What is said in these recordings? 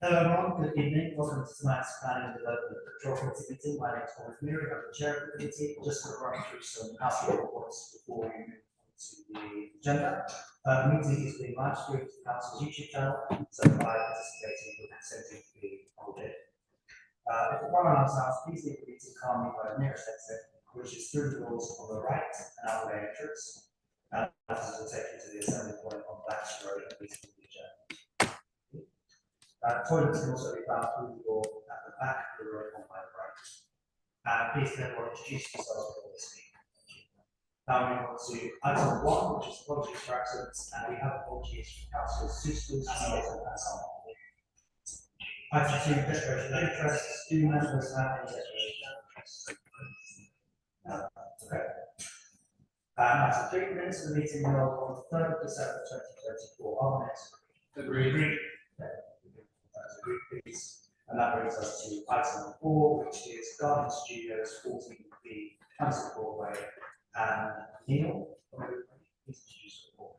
Hello everyone, good evening. Welcome to tonight's Planning and Development Control Committee meeting. My name is Thomas Murray, I'm the chair of the committee. Just going to run through some housekeeping reports before we move on to the agenda. The meeting is being live streamed to the council's YouTube channel, so by participating with consenting to be recorded. If the fire alarm sounds, please leave the meeting calmly by the nearest exit, which is through the doors on the right and out the entrance. This will take you to the assembly point on Batch Road and meeting will be adjourned. Toilets can also be found through the door at the back of the room on my right. Please can everyone introduce yourselves before we speak. Now we move on to item 1, which is apologies for accidents, and we have apologies from councillors Suitable, Singleton, and Salmon. Item 2, declaration of interest. Do members have any declaration of interest? No. Okay. Item 3, minutes of the meeting held on the 3rd of December 2024. Are minutes agreed? Please. And that brings us to item 4, which is Garden Studios 14B, Council Broadway, and Neil. Please introduce the report.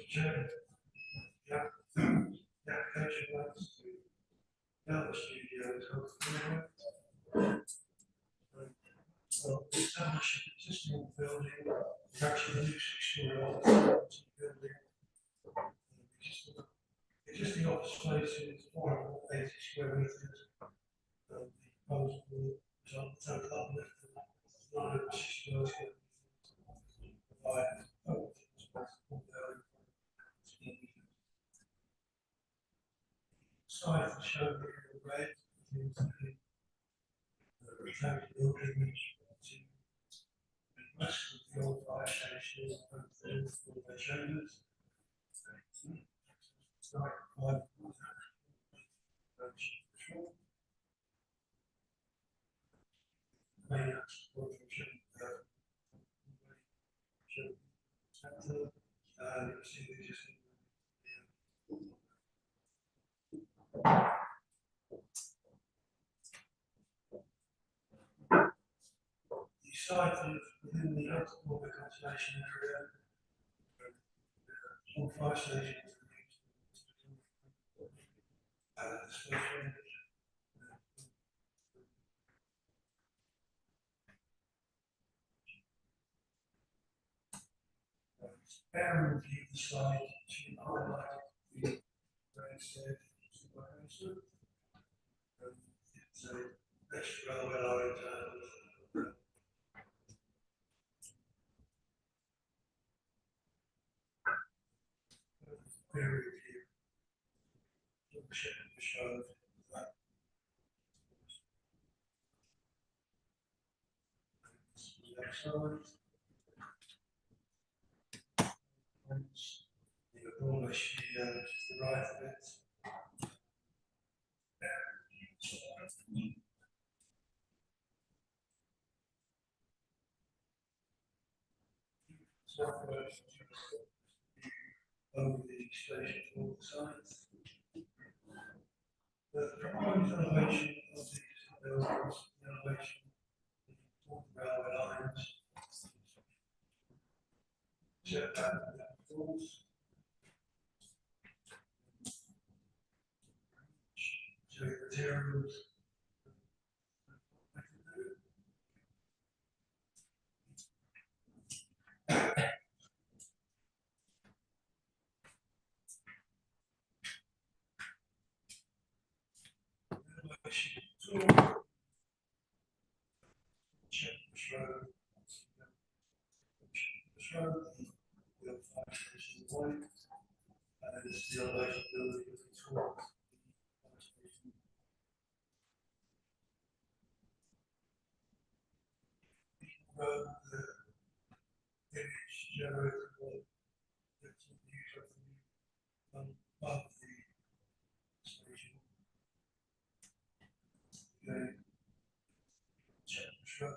Chairman, the application wants to Garden Studios 14B. So establish an existing building, actually a new 6-story office building. Existing office space is 480 square meters. The proposal is on the total uplift of 960 square meters. Provide total space for site is shown here in red. Is the rectangular building which to the west of the old fire station and for their chambers. The site is within the Outer Conservation Area. All fire stations Aaron reviewed the slide to highlight the Brainstead supervisor. It's a extra railway line peer review. Show that excellent. The Broadway studio to the right of it. Southwest over the station for the sites. The proposed elevation of these buildings, the elevation of the railway lines, setback walls, so materials.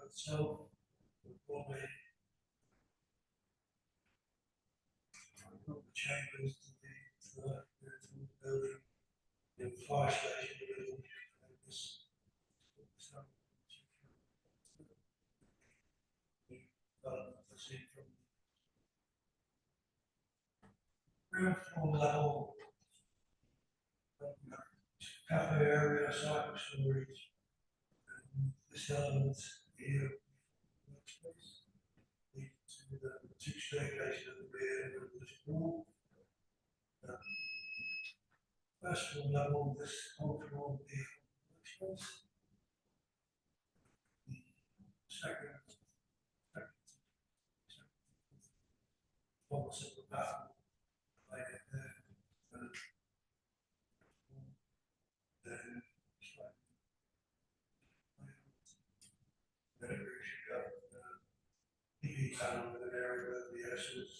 Itself will probably the chambers to the building, the fire station building, and this from ground floor level Cafe area, cycle storage, this element here, workspace, leading to the two staircases at the rear of this wall. First floor level, this whole floor will be workspace. The second opposite the bathroom, like there, and then slightly there we should have PV panel with an area where the acids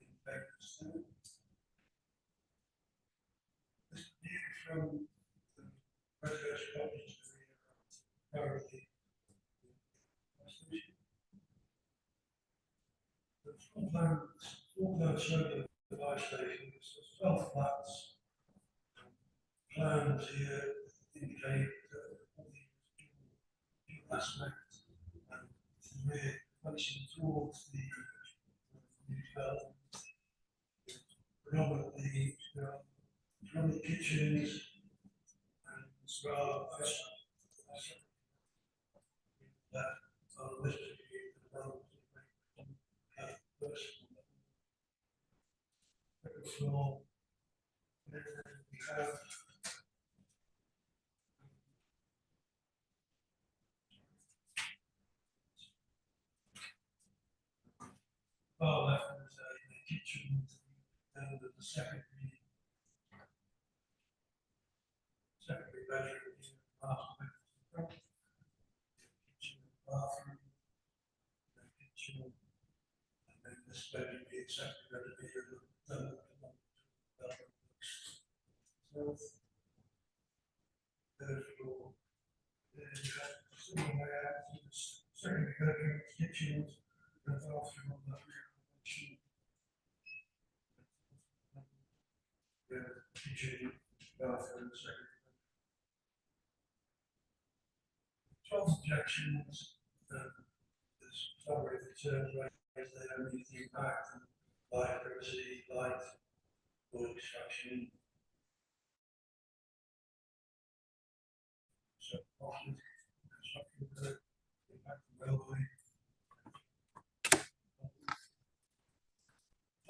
infects them. This view from the residential properties to the currently station. The full plan showing the fire station is 12 flats. Plans here indicate all the dual aspects and the rear facing towards the new development. Predominantly, from the kitchens and as well as that are listed here at the moment. Floor. And then we have far left is a kitchen and the secondary bedroom is master bedroom. Kitchen and bathroom, the kitchen, and then this bedroom is secondary bedroom. Third floor, then you have similar layouts, secondary bedroom, kitchens, and bathroom on the rear kitchen. Kitchen, bathroom, secondary. 12 objections, this summary of the terms raised, they don't meet the impact of light, privacy, light, or extraction. So often, construction of the impact of railway.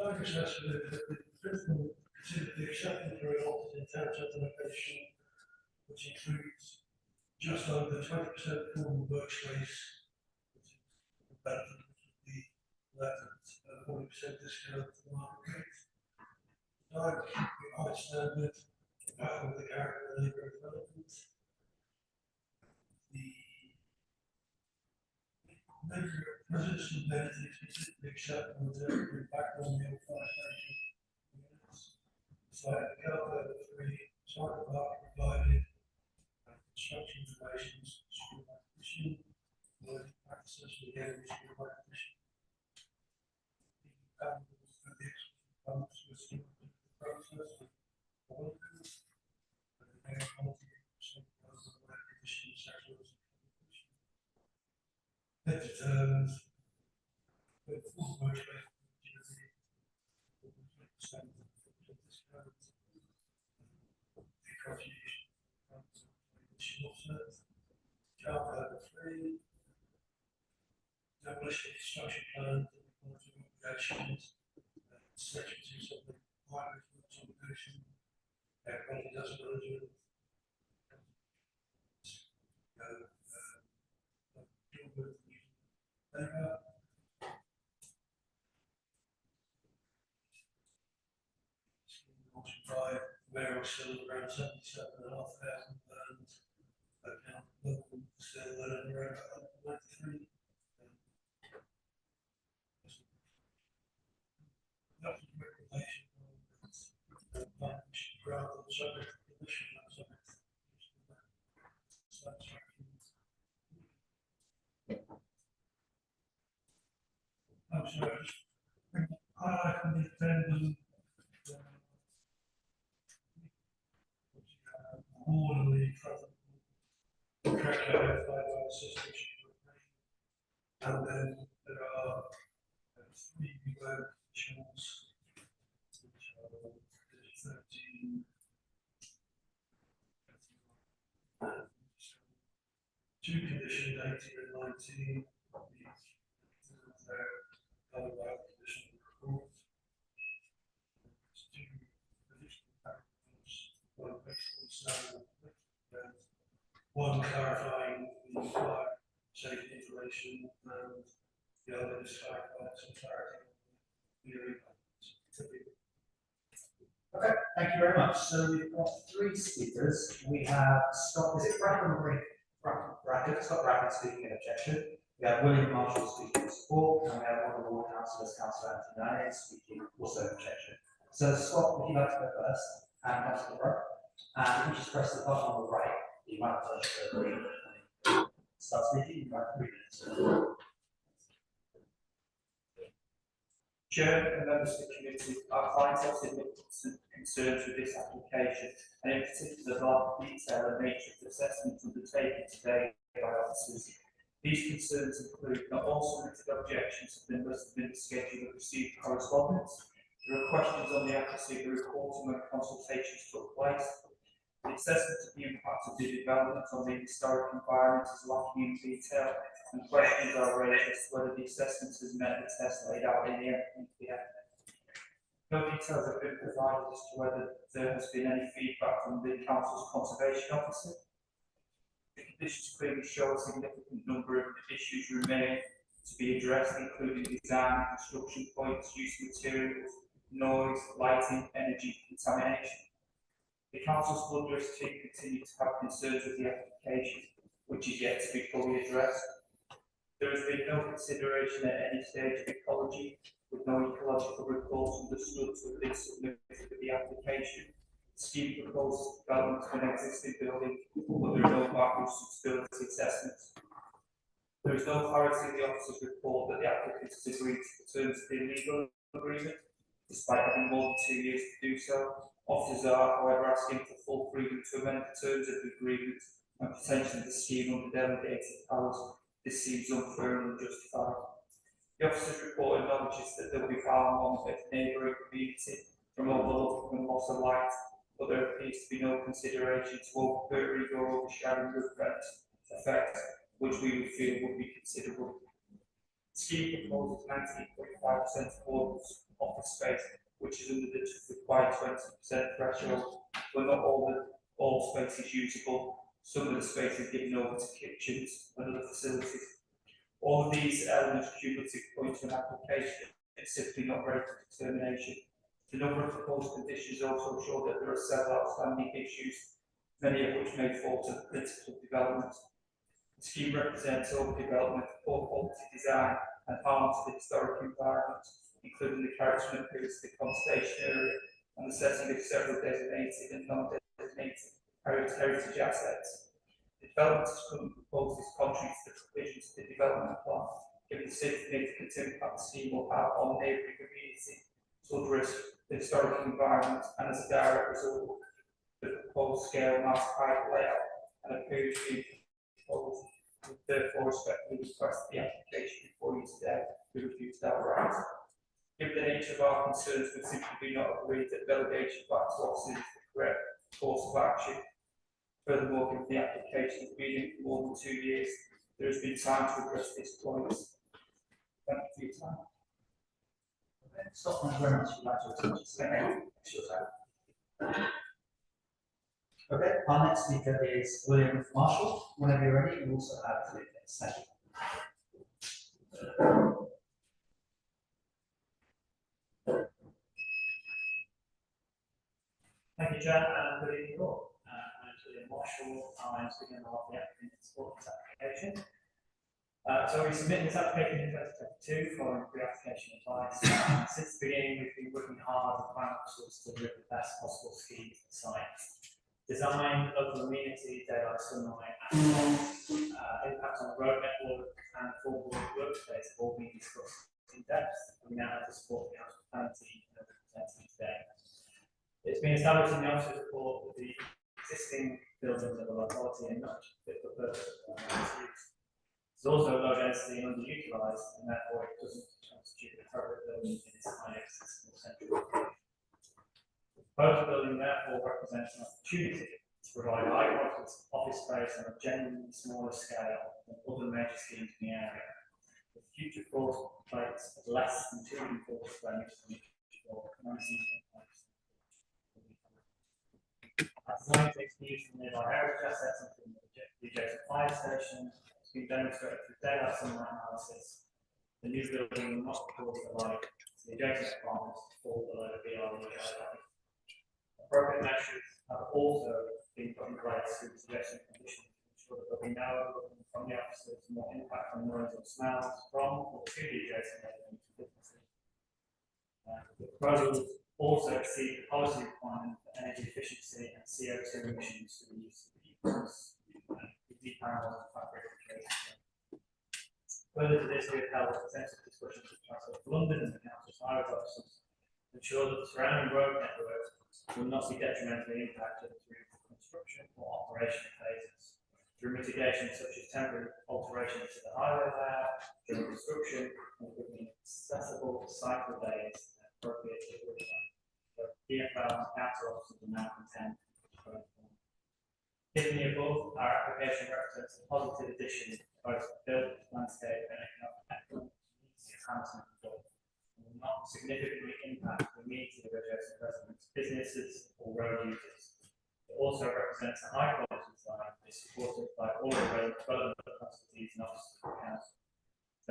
Like assessment, the principal considered the acceptance for an office in town centre location, which includes just under 20% formal workspace, which is the benefit of the left at 40% discount to the market rate. Dive keep the high standard, compatible with the character of the neighbourhood development. The neighbourhood residential amenities specifically acceptable to impact on the old fire station units. Site car level 3, site park provided. Construction relations, school acquisition, work practices, again, school acquisition. The pumps with the process, and then multi-percent of the acquisition sectors. That determines the full workspace discount, the contribution. Job level 3, demolition construction plan, obligations, section 2 something, highway obligation, everybody does management. Option 5, where still around 77,500 pounds. Account local still at around 93. That's a recommendation. Rather than subject to condition, not subject to satisfaction. I'm sorry, highlight from the addendum. All of the correct identified by the system. And then there are 3 web channels which are two conditions, 18 and 19. Covered by condition report. Two additional paragraphs, one based on standard, and one clarifying the required safety information, and the other is clarifying some clarity on the Okay, thank you very much. So we've got three speakers. We have Scott, is it Bracken or Bracken? Scott Bracken speaking in objection. We have William Marshall speaking in support, and we have one of the ward councillors, Councillor Anthony Nane, speaking also in objection. So Scott, would you like to go first? And Councillor Rowe. And if you just press the button on the right, you might touch the green. Start speaking, you might have 3 minutes. Chair and members of the committee, our clients have significant concerns with this application, and in particular the lack of detail and nature of the assessment undertaken today by officers. These concerns include not all submitted objections have been listed in the schedule of received correspondence. There are questions on the accuracy of the reporting when consultations took place. The assessment of the impact of the development on the historic environment is lacking in detail, and questions are raised as to whether the assessment has met the test laid out in the NPF. No details have been provided as to whether there has been any feedback from the council's conservation officer. The conditions clearly show a significant number of issues remain to be addressed, including design, construction points, use of materials, noise, lighting, energy, contamination. The council's flood risk team continue to have concerns with the application, which is yet to be fully addressed. There has been no consideration at any stage of ecology, with no ecological reports understood to have been submitted with the application. The scheme proposes development of an existing building, but there are no background suitability assessments. There is no clarity in the officer's report that the applicant has agreed to the terms of the legal agreement, despite having more than 2 years to do so. Officers are, however, asking for full freedom to amend the terms of the agreement and potentially the scheme under delegated powers. This seems unfair and unjustified. The officer's report acknowledges that there will be harm on the neighbouring community from overlooking and loss of light, but there appears to be no consideration to overburdening or overshadowing the effect, which we would feel would be considerable. The scheme proposes 19.5% of office space, which is under the required 20% threshold, but not all space is usable. Some of the space is given over to kitchens and other facilities. All of these elements cumulative point to an application is simply not ready for determination. The number of proposed conditions also show that there are several outstanding issues, many of which may fall to the principle of development. The scheme represents overdevelopment, poor quality design, and harm to the historic environment, including the character and appearance of the conservation area and the setting of several designated and non-designated heritage assets. The development as currently proposed is contrary to the provisions of the development plan, given the significant impact the scheme will have on neighbouring community, flood risk, the historic environment, and as a direct result, the proposed scale mass pipe layout and appears to be proposed. We therefore respectfully request the application before you today be refused outright. Given the nature of our concerns, we simply do not agree that delegation back to officers is the correct course of action. Furthermore, given the application has been in for more than 2 years, there has been time to address these points. Thank you for your time. Okay, Scott, thank you very much for that. It's your time. Okay, our next speaker is William Marshall. Whenever you're ready, you also have 3 minutes. Thank you. Thank you, Chair, and good evening all. My name is William Marshall. I'm speaking on behalf of the applicant in support of this application. So we submitted this application in 2022 following pre-application advice. Since the beginning, we've been working hard with planning officers to deliver the best possible scheme for the site. Design, local amenity, daylight sunlight, and impact on the road network and full workspace have all been discussed in depth, and we now have to support the council planning team and presenting today. It's been established in the officer's report that the existing buildings of the locality are not fit for purpose for use. There's also low density and underutilised, and therefore it doesn't constitute an appropriate building in its highly accessible central location. The proposed building therefore represents an opportunity to provide high quality office space on a genuinely smaller scale than other major schemes in the area. The future floor plates of less than 240 square metres on each floor, commencing design takes views from nearby heritage assets, including the adjacent fire station. It's been demonstrated through daylight sunlight analysis. The new building will not cause the light to the adjacent apartments to fall below the BRE guideline. Appropriate measures have also been put in place through the suggestion conditions to ensure that there will be no overlooking from the offices and more impact on noise and smells from or to the adjacent residential businesses. The proposals also exceed the policy requirement for energy efficiency and CO2 emissions through the use of heat pumps, depanels and fabric. Further to this, we have held extensive discussions with Council of London and the Council's highways officers to ensure that the surrounding road networks will not be detrimentally impacted through construction or operation phases. Through mitigation such as temporary alterations to the highway layout during construction, including accessible cycle lanes and appropriate delivery time. The DFL and council officers are now content. Given the above, our application represents a positive addition to both built landscape and economic excellence to Hammersmith and will not significantly impact the needs of adjacent residents, businesses, or road users. It also represents a high quality design that is supported by all the relevant capacities and officers of the council.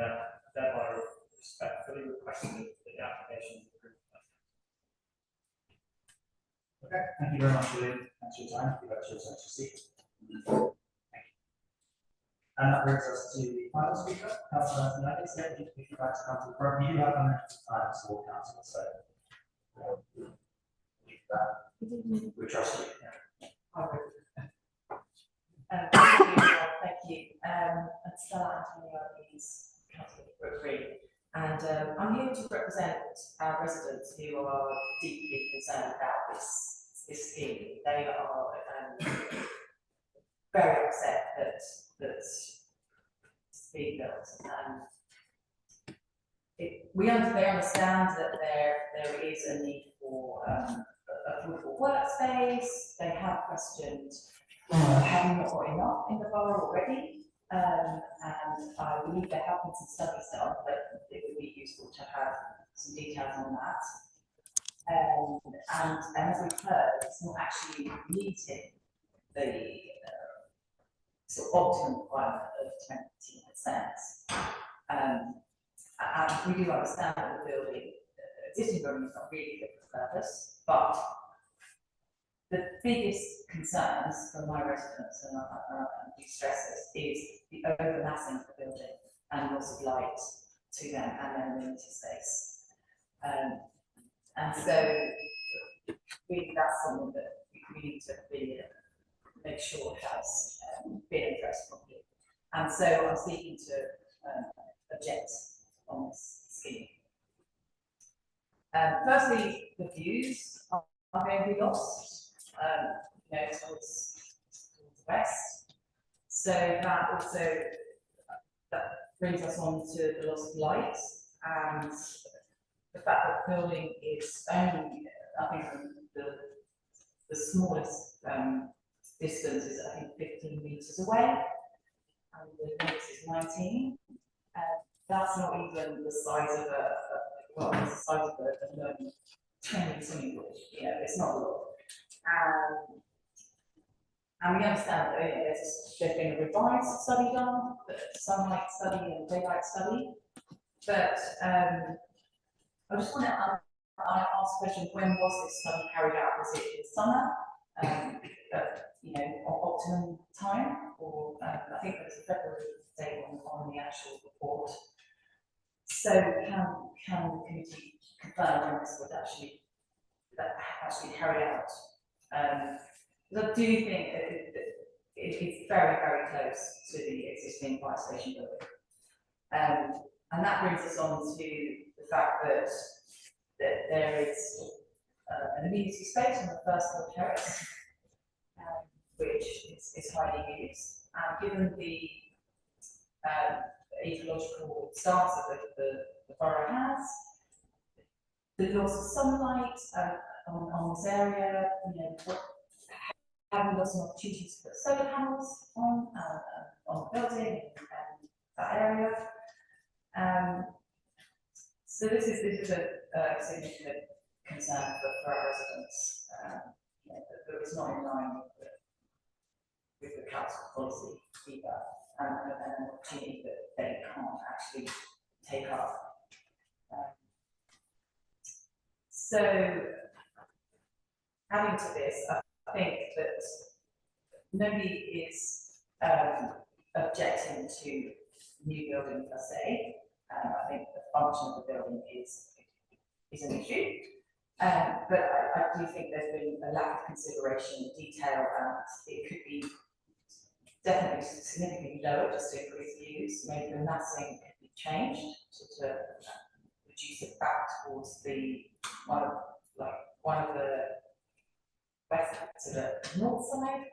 Thereby respectfully requested that the application is approved. Okay, thank you very much, William. Thanks for your time. Give that to your seat. Thank you. And that brings us to the final speaker, Councillor Anthony. If you'd like to come to the front, you do have unlimited time to support council, so we trust you. Thank you. I'm Stella Anthony, Councillor for Green, and I'm here to represent our residents who are deeply concerned about this scheme. They are very upset that it's being built, and they understand that there is a need for affordable workspace. They have questioned have we not got enough in the borough already, and I believe there have been some studies done, but it would be useful to have some details on that. And as we've heard, it's not actually meeting the sort of optimum requirement of 20%. And we do understand that the building, existing building, is not really fit for purpose, but the biggest concerns for my residents, and I do stress this, is the overmassing of the building and loss of light to them and their amenity space. And so really that's something that we need to really make sure has been addressed properly. And so I'm seeking to object on this scheme. Firstly, the views are going to be lost, towards the west. So that also brings us on to the loss of light and the fact that the building is only, I think, the smallest distance is, I think, 15 metres away, and the next is 19. That's not even the size of it's the size of a tiny swimming pool. It's not a lot. And we understand that there's been a revised study done, the sunlight study and daylight study. But I just want to ask a question: when was this study carried out? Was it in summer? Optimum time, or I think there's a February date on the actual report. So can the committee confirm when this was actually carried out? Because I do think it's very, very close to the existing fire station building. And that brings us on to the fact that there is an amenity space on the first floor terrace, which is highly used. And given the ecological stance that the borough has, the loss of sunlight on this area, have we got some opportunities to put solar panels on the building and that area? So this is a significant concern for our residents. You know, that it's not in line with the council policy either, and an opportunity that they can't actually take up. So, adding to this, I think that nobody is objecting to new building per se. I think the function of the building is an issue. But I do think there's been a lack of consideration in detail, and it could be definitely significantly lower just to increase views. Maybe the massing could be changed to reduce it back towards the one of the west to the north side.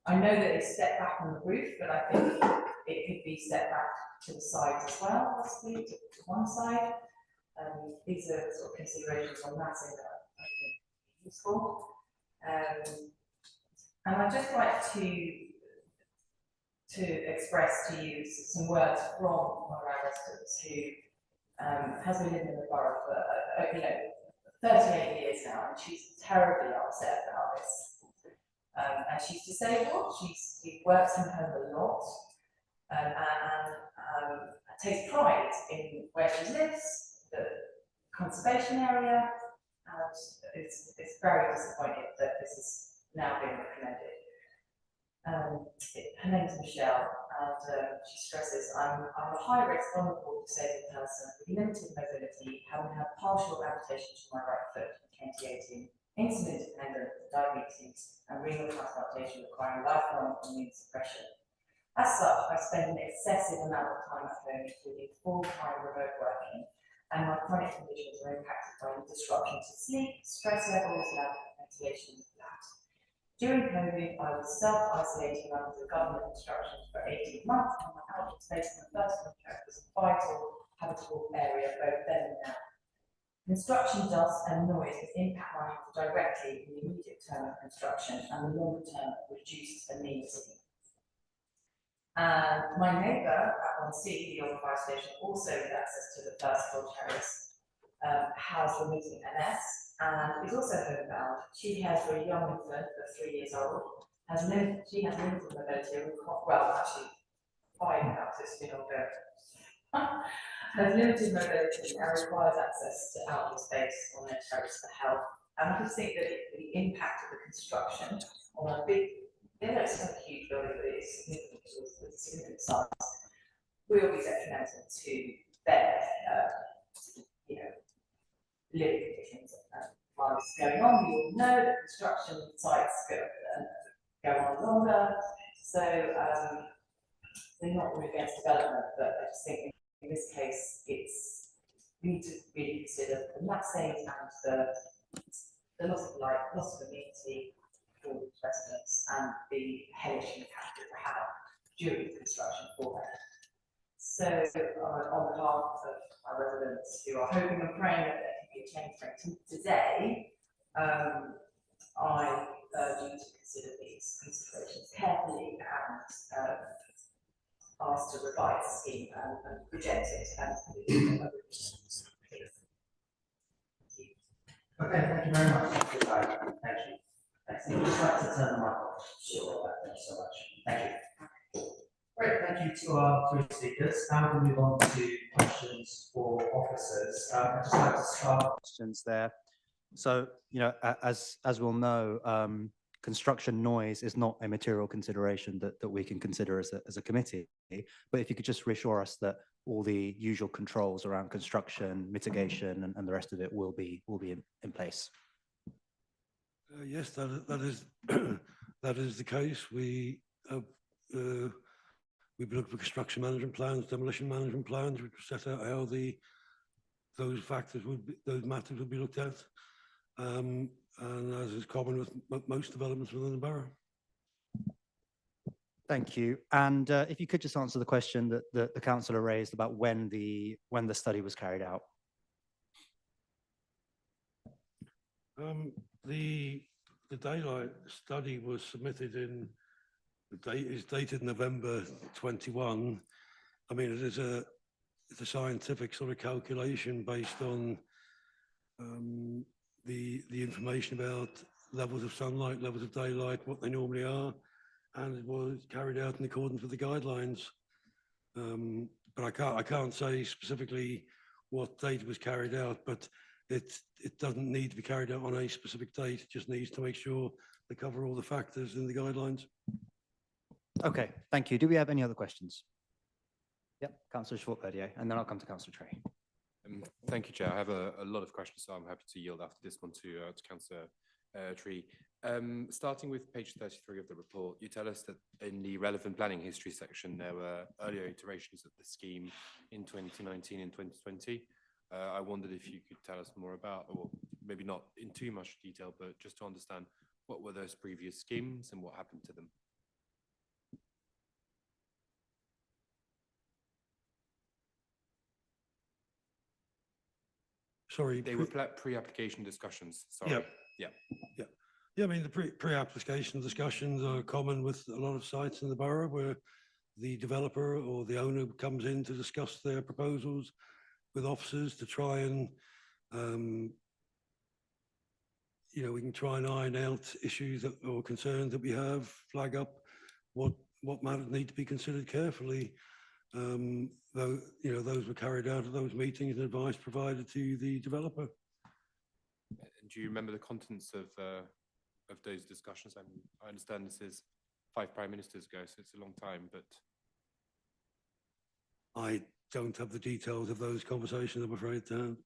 I know that it's stepped back on the roof, but I think it could be stepped back to the sides as well, possibly to one side. These are sort of considerations on massing that I think are useful. And I'd just like to express to you some words from one of our residents who has been living in the borough for 38 years now, and she's terribly upset about this. And she's disabled. She works from home a lot, and takes pride in where she lives, the conservation area, and it's very disappointed that this is now being recommended. Her name is Michelle, and she stresses, I'm a high-risk, vulnerable, disabled person with limited mobility, having had partial amputation to my right foot in 2018, insulin dependent, diabetes, and renal transplantation requiring lifelong immune suppression. As such, I spend an excessive amount of time at home, including full-time remote working, and my chronic conditions are impacted by disruption to sleep, stress levels, lack of ventilation, and that. During COVID, I was self-isolating under the government instructions for 18 months, and my outdoor space in the first contract was a vital, habitable area both then and now. Construction dust and noise has impact my health directly in the immediate term of construction and the longer term reduced amenity. And my neighbour at 1C, the old fire station, also with access to the first floor terrace, has remitting MS and is also homebound. She cares for a young infant of 3 years old, she has limited mobility, well, actually 5 now, so it's been ongoing. Has limited mobility and requires access to outdoor space on their terrace for health. And I just think that the impact of the construction on a big, it's not a huge building, but it's significant size, will be detrimental to their, living conditions. While it's going on, we all know that construction sites go on longer, so they're not really against development, but I just think in this case, we need to really consider the massing and the loss of light, loss of amenity for residents, and the hellish impact it will have during the construction for them. So, on behalf of our residents who are hoping and praying that there can be a change today, I urge you to consider these considerations carefully and ask to revise the scheme and reject it and put it in the Okay, thank you very much for your time. Thank you. Thanks. I'd just like to turn the mic off. Sure, thank you so much. Thank you. Great, thank you to our 3 speakers. Now we'll move on to questions for officers. I'd just like to start questions there. So, as we'll know, construction noise is not a material consideration that we can consider as a committee. But if you could just reassure us that all the usual controls around construction, mitigation, and the rest of it will be in place. Yes, that is that is the case. We've been looking for construction management plans, demolition management plans, which set out how those matters would be looked at. And as is common with most developments within the borough. Thank you. And if you could just answer the question that the councillor raised about when the study was carried out. The the daylight study was submitted in, the date is dated November 21. I mean, it's a scientific sort of calculation based on the information about levels of sunlight, levels of daylight, what they normally are, and it was carried out in accordance with the guidelines. But I can't say specifically what date it was carried out, but it doesn't need to be carried out on a specific date. It just needs to make sure they cover all the factors in the guidelines. Okay, thank you. Do we have any other questions? Yep, Councillor Schwartz-Verdier, and then I'll come to Councillor Trey. Thank you, Chair. I have a lot of questions, so I'm happy to yield after this one to Councillor Tree. Starting with page 33 of the report, you tell us that in the relevant planning history section, there were earlier iterations of the scheme in 2019 and 2020. I wondered if you could tell us more about, or maybe not in too much detail, but just to understand what were those previous schemes and what happened to them. Sorry. They were pre-application discussions, sorry. Yeah. I mean, the pre-application discussions are common with a lot of sites in the borough where the developer or the owner comes in to discuss their proposals with officers to try and, we can try and iron out issues or concerns that we have, flag up what matters need to be considered carefully. Though, those were carried out at those meetings and advice provided to the developer. Do you remember the contents of those discussions? I understand this is 5 prime ministers ago, so it's a long time, but I don't have the details of those conversations, I'm afraid, Dan.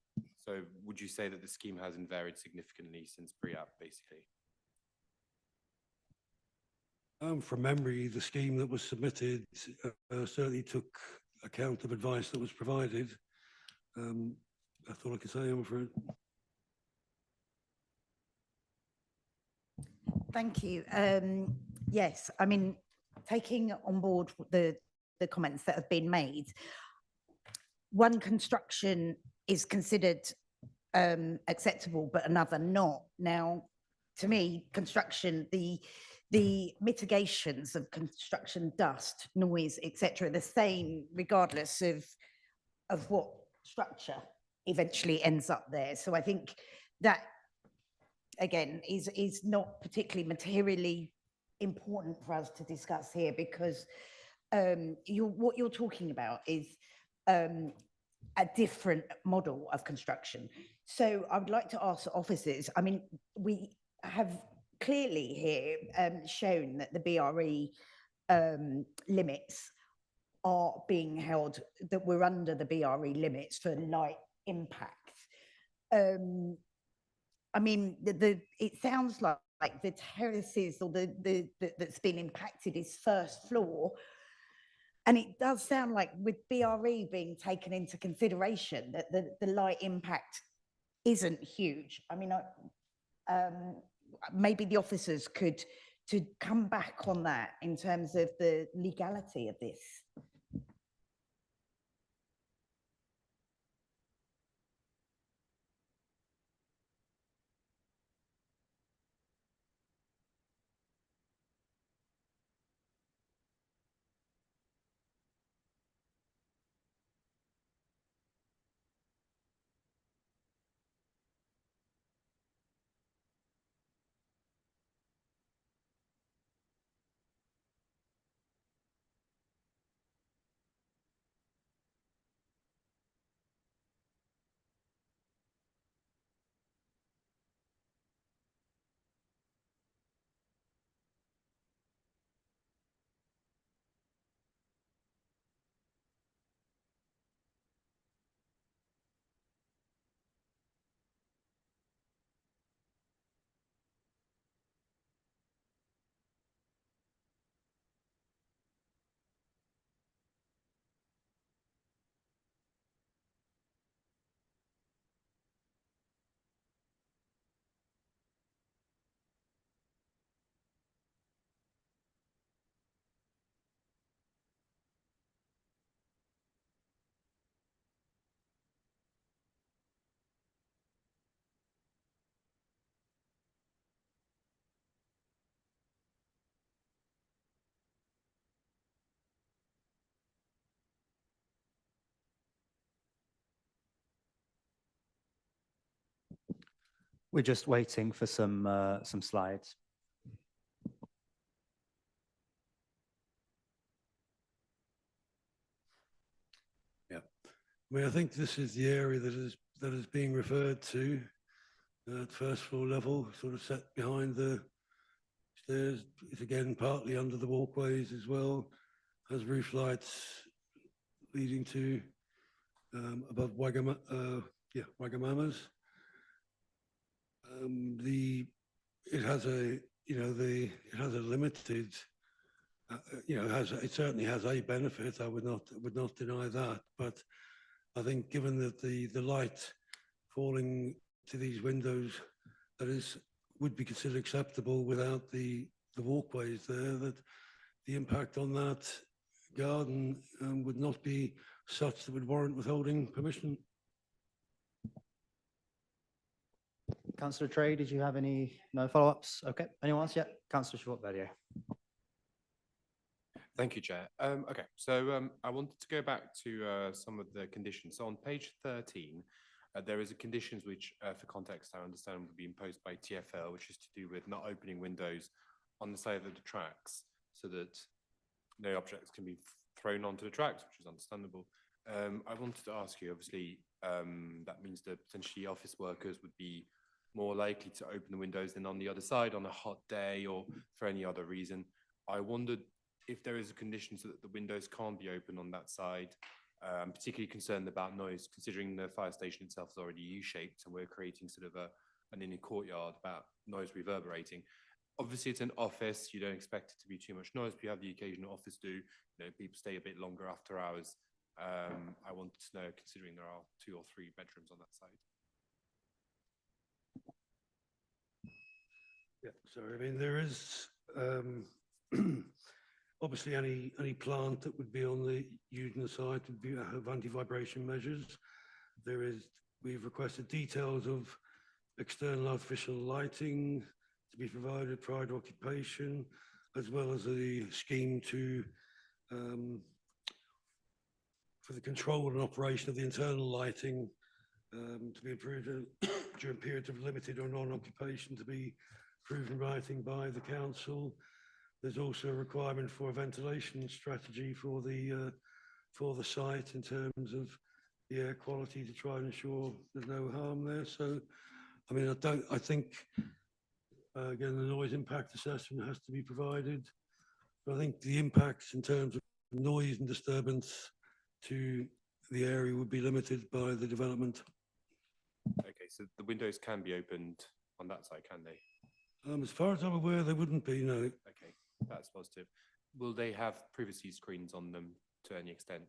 So would you say that the scheme hasn't varied significantly since pre-app, basically? From memory, the scheme that was submitted certainly took account of advice that was provided. That's all I can say, I'm afraid. Thank you. Yes, I mean, taking on board the comments that have been made, one construction is considered acceptable, but another not. Now, to me, construction, the mitigations of construction, dust, noise, etc., the same regardless of what structure eventually ends up there. So I think that, again, is not particularly materially important for us to discuss here, because what you're talking about is a different model of construction. So I would like to ask the officers, I mean, we have clearly here shown that the BRE limits are being held, that we're under the BRE limits for light impact. I mean, it sounds like the terraces or that's been impacted is first floor. And it does sound like with BRE being taken into consideration that the light impact isn't huge. I mean, maybe the officers could come back on that in terms of the legality of this. We're just waiting for some slides. Yeah, I mean, I think this is the area that is being referred to at first floor level, sort of set behind the stairs. It's again partly under the walkways as well, has roof lights leading to above Wagamama's. It has a it has a limited it certainly has a benefit. I would not deny that, but I think given that the light falling to these windows would be considered acceptable without the walkways there, that the impact on that garden would not be such that would warrant withholding permission. Councillor Trey, did you have no follow-ups? Okay, anyone else? Yeah, Councillor Schwartz-Verdier. Thank you, Chair. Okay, so I wanted to go back to some of the conditions. So on page 13, there is a conditions which, for context, I understand would be imposed by TfL, which is to do with not opening windows on the side of the tracks so that no objects can be thrown onto the tracks, which is understandable. I wanted to ask you, obviously, that means that potentially office workers would be more likely to open the windows than on the other side on a hot day or for any other reason. I wondered if there is a condition so that the windows can't be open on that side. I'm particularly concerned about noise, considering the fire station itself is already U-shaped and we're creating sort of an inner courtyard about noise reverberating. Obviously, it's an office. You don't expect it to be too much noise, but you have the occasional office do. People stay a bit longer after hours. I wanted to know, considering there are 2 or 3 bedrooms on that side. Yeah, sorry. I mean, there is obviously any plant that would be on the Udine site would have anti-vibration measures. We've requested details of external artificial lighting to be provided prior to occupation, as well as a scheme for the control and operation of the internal lighting to be approved during periods of limited or non-occupation to be approved in writing by the council. There's also a requirement for a ventilation strategy for the site in terms of the air quality to try and ensure there's no harm there. So, I mean, I think again, the noise impact assessment has to be provided. But I think the impacts in terms of noise and disturbance to the area would be limited by the development. Okay, so the windows can be opened on that side, can they? As far as I'm aware, they wouldn't be, no. Okay, that's positive. Will they have privacy screens on them to any extent?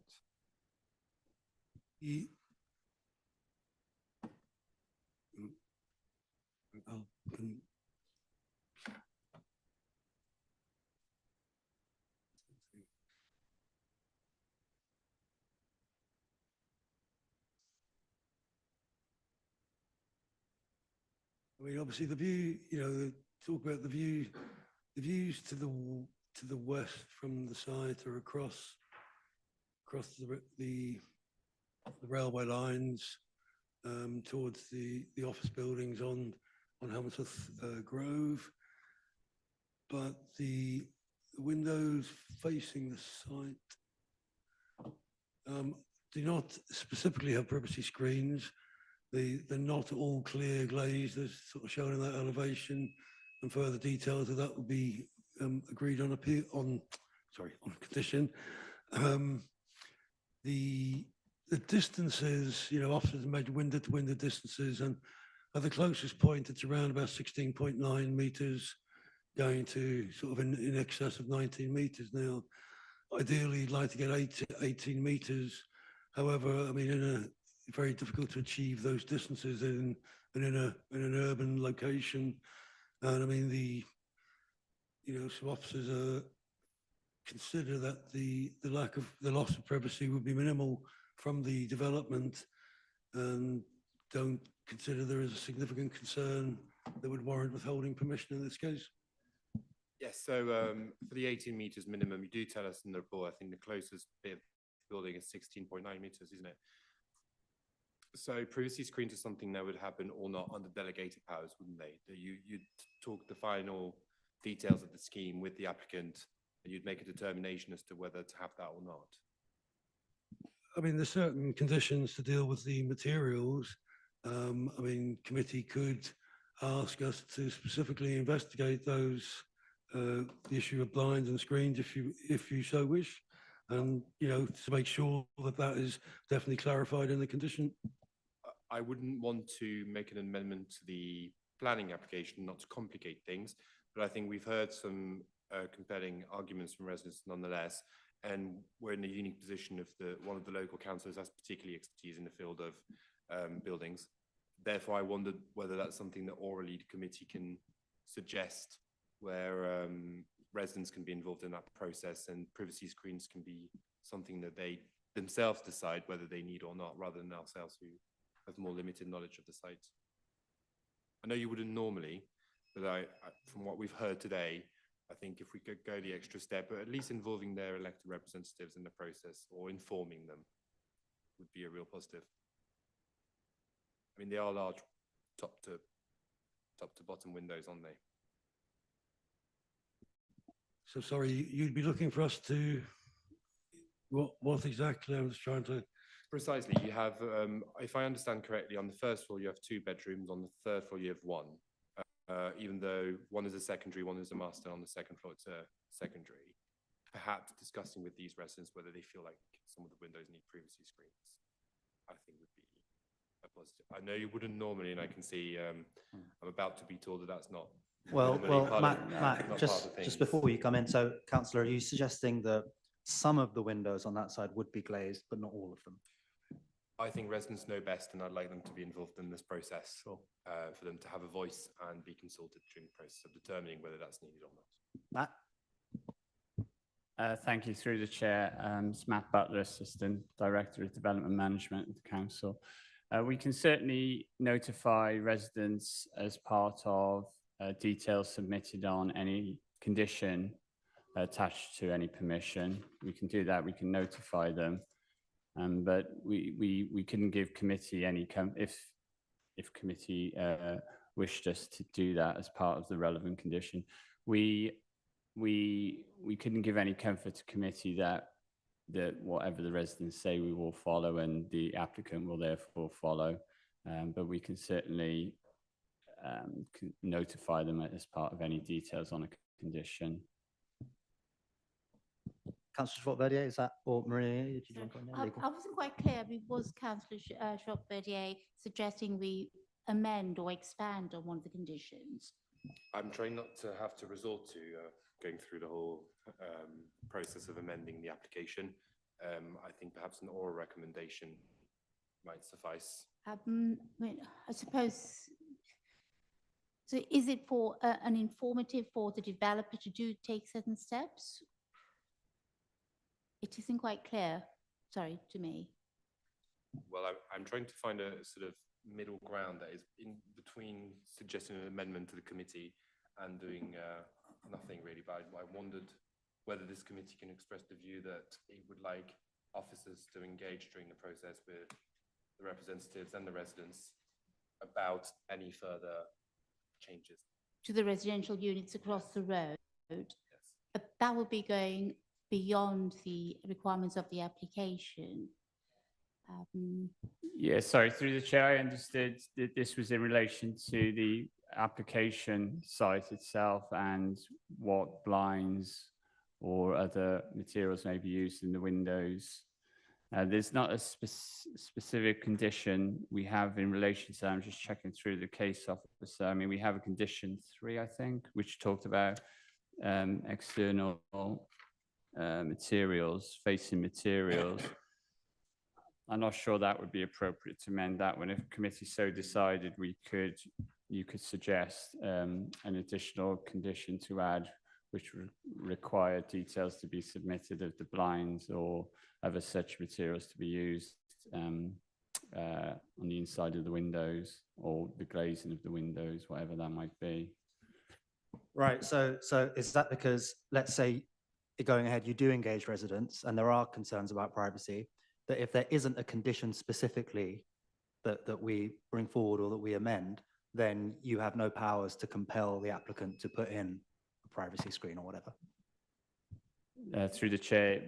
I mean, obviously the view, talk about the views to the west from the site or across the railway lines towards the office buildings on Hammersmith Grove, but the windows facing the site do not specifically have privacy screens. They're not all clear glazed, as sort of shown in that elevation, and further details of that will be agreed on on condition. The distances, officers measure window to window distances, and at the closest point, it's around about 16.9 meters, going to sort of in excess of 19 meters now. Ideally, you'd like to get 18 meters. However, I mean, very difficult to achieve those distances in an urban location. And I mean, some officers consider that the loss of privacy would be minimal from the development, and don't consider there is a significant concern that would warrant withholding permission in this case. Yes, so for the 18 meters minimum, you do tell us in the report, I think the closest bit of building is 16.9 meters, isn't it? So privacy screens are something that would happen or not under delegated powers, wouldn't they? That you'd talk the final details of the scheme with the applicant, and you'd make a determination as to whether to have that or not. I mean, there's certain conditions to deal with the materials. I mean, committee could ask us to specifically investigate those, the issue of blinds and screens if you so wish. And, you know, to make sure that that is definitely clarified in the condition. I wouldn't want to make an amendment to the planning application, not to complicate things, but I think we've heard some compelling arguments from residents nonetheless, and we're in a unique position if one of the local councillors has particularly expertise in the field of buildings. Therefore, I wondered whether that's something that orally the committee can suggest, where residents can be involved in that process and privacy screens can be something that they themselves decide whether they need or not, rather than ourselves who have more limited knowledge of the site. I know you wouldn't normally, but I from what we've heard today, I think if we could go the extra step, or at least involving their elected representatives in the process or informing them, would be a real positive. I mean, they are large top to bottom windows, aren't they? So sorry, you'd be looking for us to, what exactly? I was trying to. Precisely. You have, if I understand correctly, on the first floor, you have 2 bedrooms. On the third floor, you have 1. Even though one is a secondary, one is a master. On the second floor, it's a secondary. Perhaps discussing with these residents whether they feel like some of the windows need privacy screens, I think would be a positive. I know you wouldn't normally, and I can see I'm about to be told that that's not. Well, Matt, Matt, just before you come in, so councillor, are you suggesting that some of the windows on that side would be glazed, but not all of them? I think residents know best, and I'd like them to be involved in this process, for them to have a voice and be consulted during the process of determining whether that's needed or not. Matt? Thank you. Through the chair, it's Matt Butler, Assistant Director of Development Management at the Council. We can certainly notify residents as part of details submitted on any condition attached to any permission. We can do that. We can notify them. But we couldn't give committee any if committee wished us to do that as part of the relevant condition. We couldn't give any comfort to committee that whatever the residents say we will follow, and the applicant will therefore follow. But we can certainly notify them as part of any details on a condition. Councillor Schwartz-Verdier, is that, or Maria, did you want to point out? I wasn't quite clear. Was Councillor Schwartz-Verdier suggesting we amend or expand on one of the conditions? I'm trying not to have to resort to going through the whole process of amending the application. I think perhaps an oral recommendation might suffice. I suppose. So, is it for an informative for the developer to take certain steps? It isn't quite clear, sorry, to me. Well, I'm trying to find a sort of middle ground that is in between suggesting an amendment to the committee and doing nothing really. But I wondered whether this committee can express the view that it would like officers to engage during the process with the representatives and the residents about any further changes. To the residential units across the road? Yes. But that would be going beyond the requirements of the application. Yeah, sorry, through the chair, I understood that this was in relation to the application site itself and what blinds or other materials may be used in the windows. There's not a specific condition we have in relation to that. I'm just checking through the case officer. I mean, we have a condition 3, I think, which talked about external materials, facing materials. I'm not sure that would be appropriate to amend that one. If committee so decided, you could suggest an additional condition to add, which would require details to be submitted of the blinds or other such materials to be used on the inside of the windows or the glazing of the windows, whatever that might be. Right, so is that because, let's say, going ahead, you do engage residents and there are concerns about privacy, that if there isn't a condition specifically that we bring forward or that we amend, then you have no powers to compel the applicant to put in a privacy screen or whatever. Through the chair,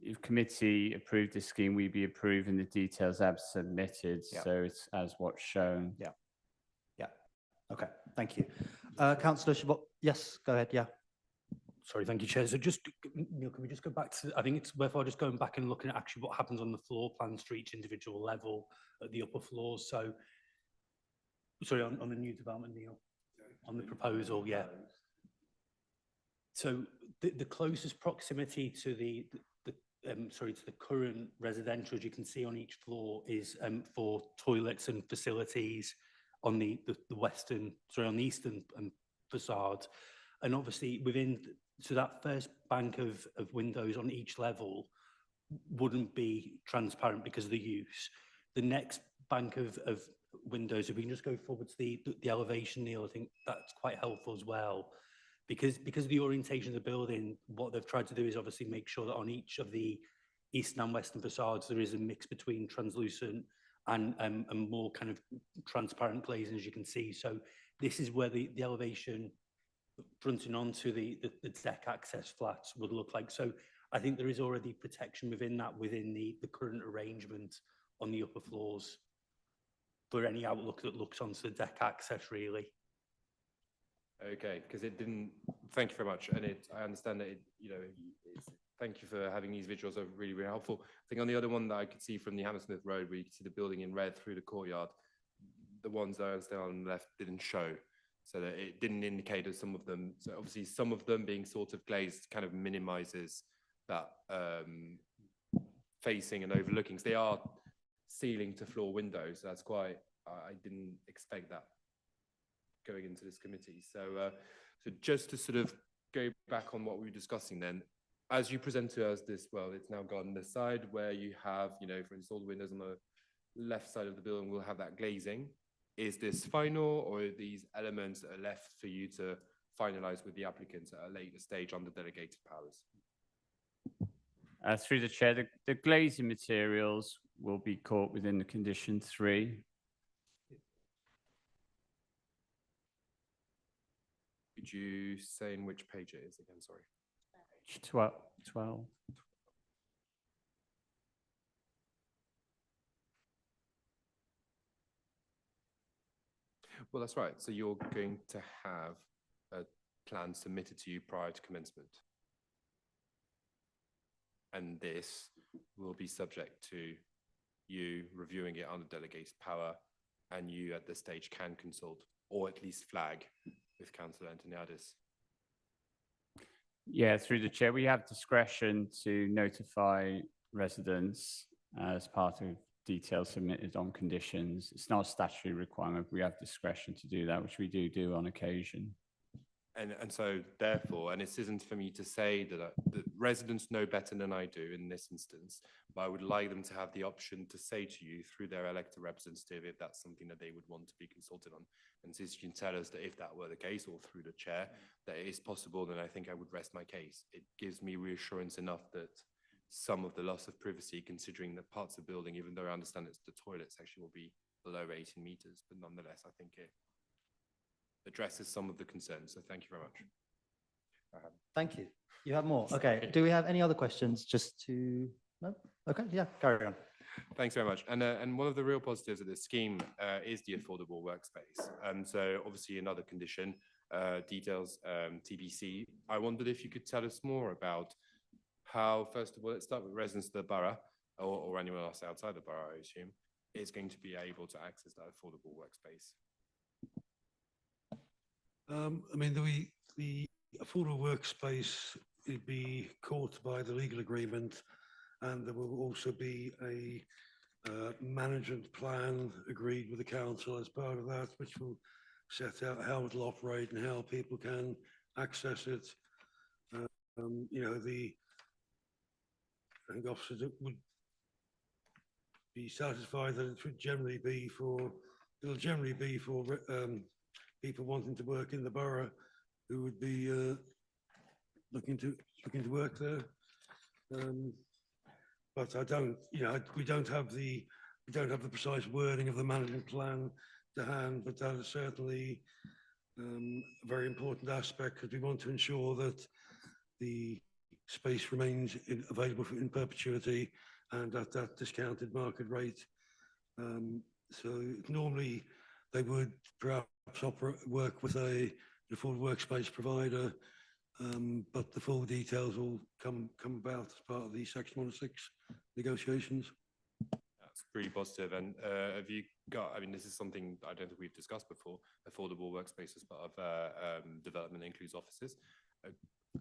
if committee approved the scheme, we'd be approving the details as submitted. Yeah. So it's as what's shown. Yeah. Yeah. Okay. Thank you. Councillor Chabot, yes, go ahead. Yeah. Sorry, thank you, Chair. So just, Neil, can we just go back to, I think it's worthwhile just going back and looking at actually what happens on the floor plans for each individual level at the upper floors. So, sorry, on the new development, Neil, on the proposal, yeah. So the closest proximity to the current residential, as you can see on each floor, is for toilets and facilities on the on the eastern facade. And obviously within, so that first bank of windows on each level wouldn't be transparent because of the use. The next bank of windows, if we can just go forward to the elevation, Neil, I think that's quite helpful as well. Because of the orientation of the building, what they've tried to do is obviously make sure that on each of the eastern and western facades, there is a mix between translucent and more kind of transparent glazing, as you can see. So this is where the elevation fronting onto the deck access flats would look like. So I think there is already protection within that, within the current arrangement on the upper floors for any outlook that looks onto the deck access, really. Okay, because it didn't, thank you very much. And I understand that thank you for having these visuals, are really, really helpful. I think on the other one that I could see from the Hammersmith Road, where you can see the building in red through the courtyard, the ones that I understand on the left didn't show. So that it didn't indicate that some of them, so obviously some of them being sort of glazed kind of minimizes that facing and overlooking. So they are ceiling to floor windows. So that's quite, I didn't expect that going into this committee. So, so just to sort of go back on what we were discussing then, as you present to us this, well, it's now gone the side where you have, for instance, all the windows on the left side of the building will have that glazing. Is this final, or are these elements that are left for you to finalize with the applicants at a later stage under delegated powers? Through the chair, the glazing materials will be caught within the condition 3. Could you say in which page it is again? Sorry. 12. Well, that's right. So you're going to have a plan submitted to you prior to commencement. And this will be subject to you reviewing it under delegated power, and you at this stage can consult or at least flag with Councillor Antoniadis. Yeah, through the chair, we have discretion to notify residents as part of details submitted on conditions. It's not a statutory requirement. We have discretion to do that, which we do on occasion. And so therefore, and this isn't for me to say that the residents know better than I do in this instance, but I would like them to have the option to say to you through their elected representative if that's something that they would want to be consulted on. And since you can tell us that if that were the case, or through the chair, that it is possible, then I think I would rest my case. It gives me reassurance enough that some of the loss of privacy, considering that parts of the building, even though I understand it's the toilets actually will be below 18 meters, but nonetheless, I think it addresses some of the concerns. So thank you very much. Thank you. You have more? Okay. Do we have any other questions? Just to, no? Okay, yeah, carry on. Thanks very much. And one of the real positives of this scheme is the affordable workspace. So obviously another condition, details TBC. I wondered if you could tell us more about how, first of all, let's start with residents of the borough, or anyone else outside the borough, I assume, is going to be able to access that affordable workspace. I mean, the affordable workspace will be caught by the legal agreement, and there will also be a management plan agreed with the council as part of that, which will set out how it will operate and how people can access it. I think officers would be satisfied that it would generally be for, people wanting to work in the borough who would be looking to work there. But I don't, we don't have the we don't have the precise wording of the management plan to hand, but that is certainly a very important aspect because we want to ensure that the space remains available in perpetuity and at that discounted market rate. So normally they would perhaps work with a affordable workspace provider, but the full details will come about as part of the Section 106 negotiations. That's really positive. And have you got, I mean, this is something I don't think we've discussed before, affordable workspace as part of development includes offices.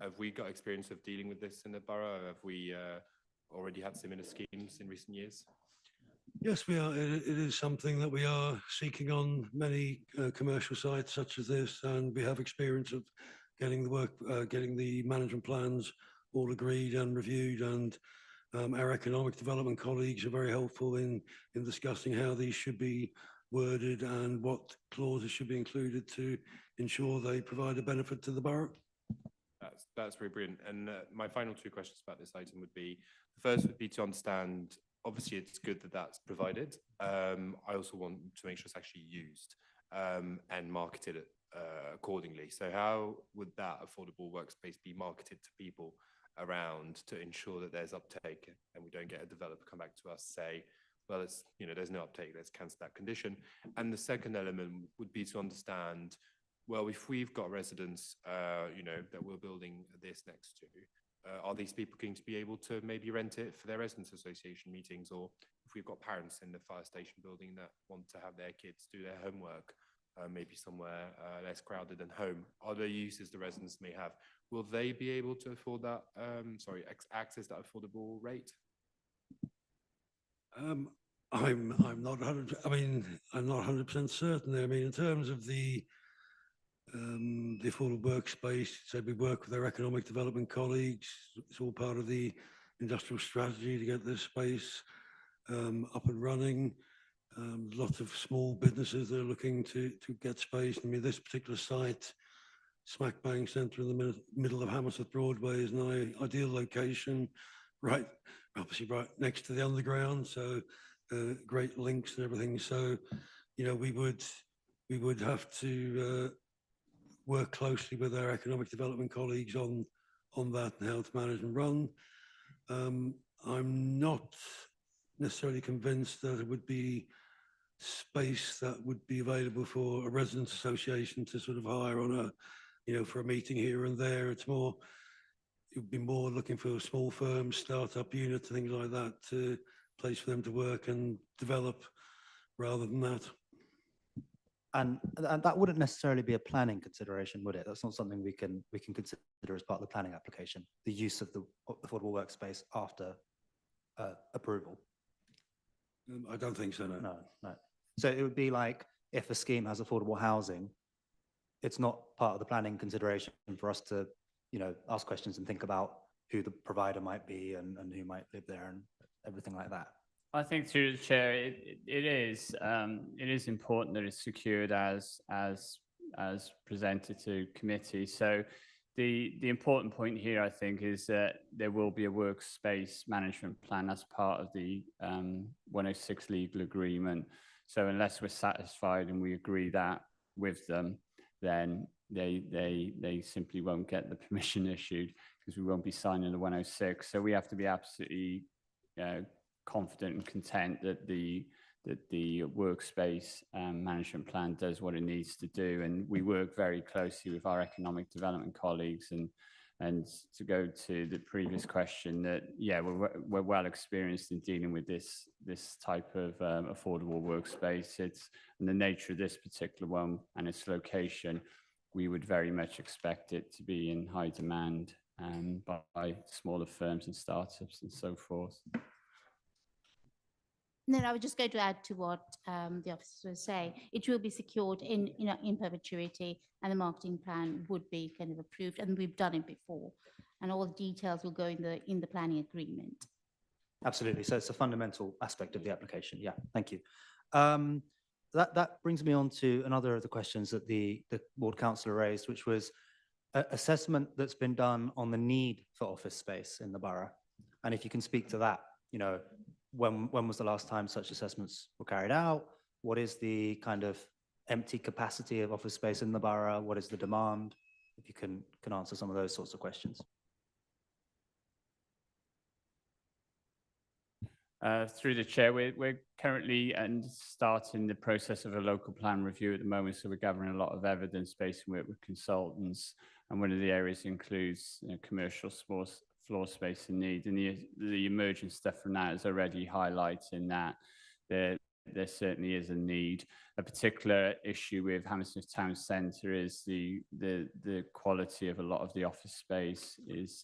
Have we got experience of dealing with this in the borough? Have we already had similar schemes in recent years? Yes, we are. It is something that we are seeking on many commercial sites such as this, and we have experience of getting the management plans all agreed and reviewed. And our economic development colleagues are very helpful in discussing how these should be worded and what clauses should be included to ensure they provide a benefit to the borough. That's very brilliant. And my final two questions about this item would be, the first would be to understand, obviously it's good that that's provided. I also want to make sure it's actually used and marketed accordingly. So how would that affordable workspace be marketed to people around to ensure that there's uptake and we don't get a developer come back to us, say, well, it's, you know, there's no uptake, let's cancel that condition. And the second element would be to understand, well, if we've got residents, you know, that we're building this next to, are these people going to be able to maybe rent it for their residents association meetings? Or if we've got parents in the fire station building that want to have their kids do their homework, maybe somewhere less crowded than home, other uses the residents may have, will they be able to afford that, access that affordable rate? I'm not 100%, I'm not 100% certain. I mean, in terms of the affordable workspace, so we work with our economic development colleagues. It's all part of the industrial strategy to get this space up and running. Lots of small businesses that are looking to get space. I mean, this particular site, smack bang centre in the middle of Hammersmith Broadway, is an ideal location, right, obviously right next to the underground. So great links and everything. So, you know, we would have to work closely with our economic development colleagues on that and how to manage and run. I'm not necessarily convinced that it would be space that would be available for a residents association to sort of hire on a, you know, for a meeting here and there. It would be more looking for small firms, startup units, things like that, to place for them to work and develop rather than that. And that wouldn't necessarily be a planning consideration, would it? That's not something we can consider as part of the planning application, the use of the affordable workspace after approval. I don't think so, no. No. So it would be like if a scheme has affordable housing, it's not part of the planning consideration for us to, you know, ask questions and think about who the provider might be and who might live there and everything like that. I think through the chair, it is important that it's secured as presented to committee. So the important point here, I think, is that there will be a workspace management plan as part of the 106 legal agreement. So unless we're satisfied and we agree that with them, then they simply won't get the permission issued because we won't be signing the 106. So we have to be absolutely confident and content that the workspace management plan does what it needs to do. And we work very closely with our economic development colleagues. And to go to the previous question, that yeah, we're well experienced in dealing with this type of affordable workspace. And the nature of this particular one and its location, we would very much expect it to be in high demand by smaller firms and startups and so forth. Then I was just going to add to what the officers were saying. It will be secured in perpetuity, and the marketing plan would be kind of approved, and we've done it before, and all the details will go in the planning agreement. Absolutely. So it's a fundamental aspect of the application. Yeah, thank you. That brings me on to another of the questions that the ward councillor raised, which was assessment that's been done on the need for office space in the borough, and if you can speak to that, you know, when was the last time such assessments were carried out? What is the kind of empty capacity of office space in the borough? What is the demand? If you can answer some of those sorts of questions. Through the chair, we're currently starting the process of a local plan review at the moment, so we're gathering a lot of evidence based on work with consultants, and one of the areas includes commercial floor space in need, and the emerging stuff from that is already highlighting that there certainly is a need. A particular issue with Hammersmith Town Centre is the quality of a lot of the office space is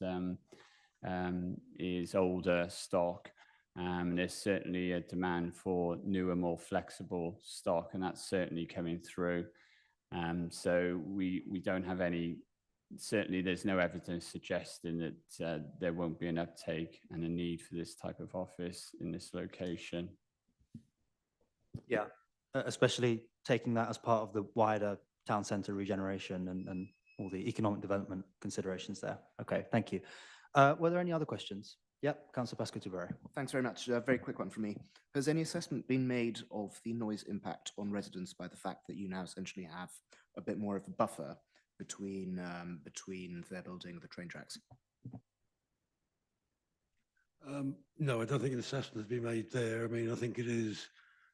older stock. There's certainly a demand for newer, more flexible stock, and that's certainly coming through. So we don't have any, certainly there's no evidence suggesting that there won't be an uptake and a need for this type of office in this location. Yeah, especially taking that as part of the wider town centre regeneration and all the economic development considerations there. Okay, thank you. Were there any other questions? Yep, Councillor Pascal-Touberay. Thanks very much. A very quick one from me. Has any assessment been made of the noise impact on residents by the fact that you now essentially have a bit more of a buffer between their building and the train tracks? No, I don't think an assessment has been made there. I mean, I think it is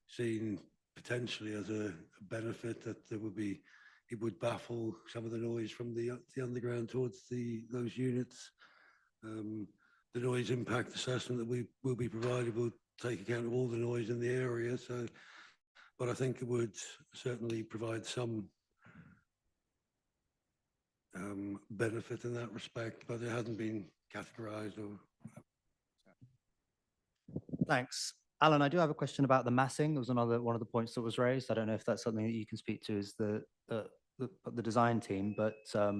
seen potentially as a benefit that there would be, it would baffle some of the noise from the underground towards those units. The noise impact assessment that we will be provided will take account of all the noise in the area. So, but I think it would certainly provide some benefit in that respect, but it hasn't been categorised or. Thanks. Alan, I do have a question about the massing. There was one of the points that was raised. I don't know if that's something that you can speak to as the design team, but are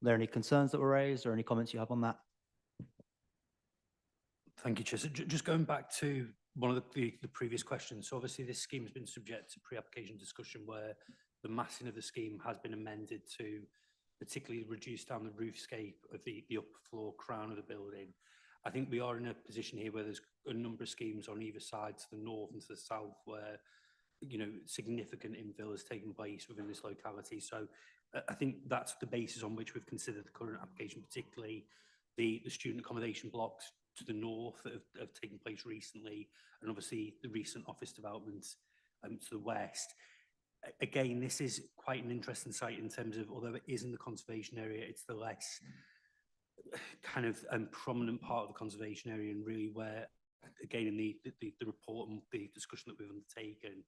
there any concerns that were raised or any comments you have on that? Thank you, Chair. So just going back to one of the previous questions. So obviously this scheme has been subject to pre-application discussion where the massing of the scheme has been amended to particularly reduce down the roofscape of the upper floor crown of the building. I think we are in a position here where there's a number of schemes on either side, to the north and to the south, where significant infill has taken place within this locality. So I think that's the basis on which we've considered the current application, particularly the student accommodation blocks to the north that have taken place recently, and obviously the recent office developments to the west. Again, this is quite an interesting site in terms of, although it is in the conservation area, it's the less kind of prominent part of the conservation area, and really where, again, in the report and the discussion that we've undertaken,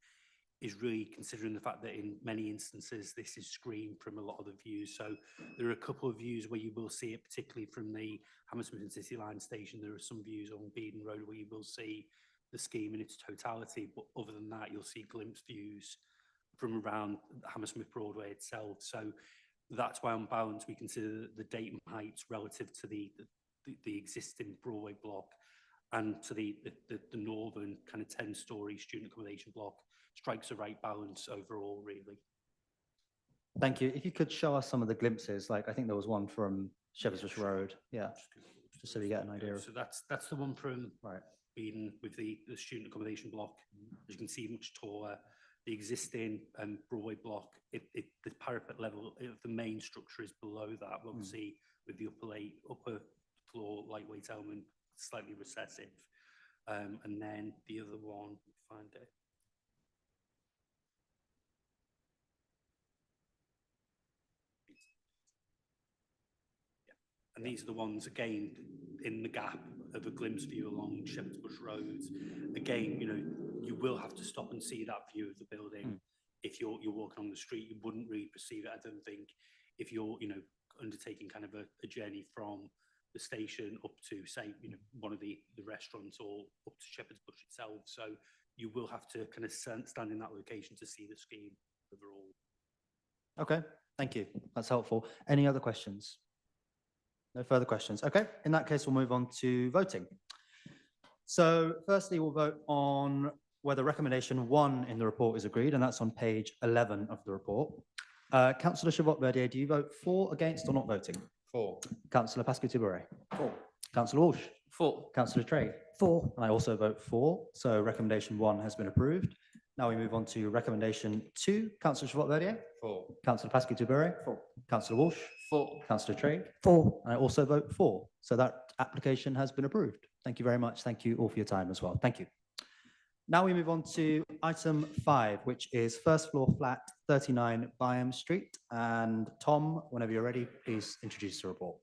is really considering the fact that in many instances this is screened from a lot of the views. So there are a couple of views where you will see it, particularly from the Hammersmith City Line station. There are some views on Beedon Road where you will see the scheme in its totality, but other than that, you'll see glimpse views from around Hammersmith Broadway itself. So that's why on balance we consider the Dayton heights relative to the existing Broadway block and to the northern kind of 10-storey student accommodation block strikes the right balance overall, really. Thank you. If you could show us some of the glimpses, like I think there was one from Shepherd's Bush Road. Yeah, just so we get an idea. So that's the one from Beedon with the student accommodation block. As you can see, much taller. The existing Broadway block, the parapet level of the main structure is below that. We'll see with the upper floor lightweight element slightly recessive, and then the other one, find it. And these are the ones, again, in the gap of a glimpse view along Shepherd's Bush Road. Again, you will have to stop and see that view of the building. If you're walking on the street, you wouldn't really perceive it, I don't think, if you're, undertaking kind of a journey from the station up to, say, one of the restaurants or up to Shepherd's Bush itself. So you will have to kind of stand in that location to see the scheme overall. Okay, thank you. That's helpful. Any other questions? No further questions. Okay, in that case, we'll move on to voting. So firstly, we'll vote on whether recommendation 1 in the report is agreed, and that's on page 11 of the report. Councillor Chabot-Verdier, do you vote for, against, or not voting? For. Councillor Pascal-Touberay? For. Councillor Walsh? 4. Councillor Trade. 4. And I also vote for. So recommendation 1 has been approved. Now we move on to recommendation 2. Councillor Chabot-Verdier. 4. Councillor Pasky-Toubere. 4. Councillor Walsh. 4. Councillor Trade. 4. And I also vote for. So that application has been approved. Thank you very much. Thank you all for your time as well. Thank you. Now we move on to item 5, which is first floor flat 39 Byam Street. And Tom, whenever you're ready, please introduce the report.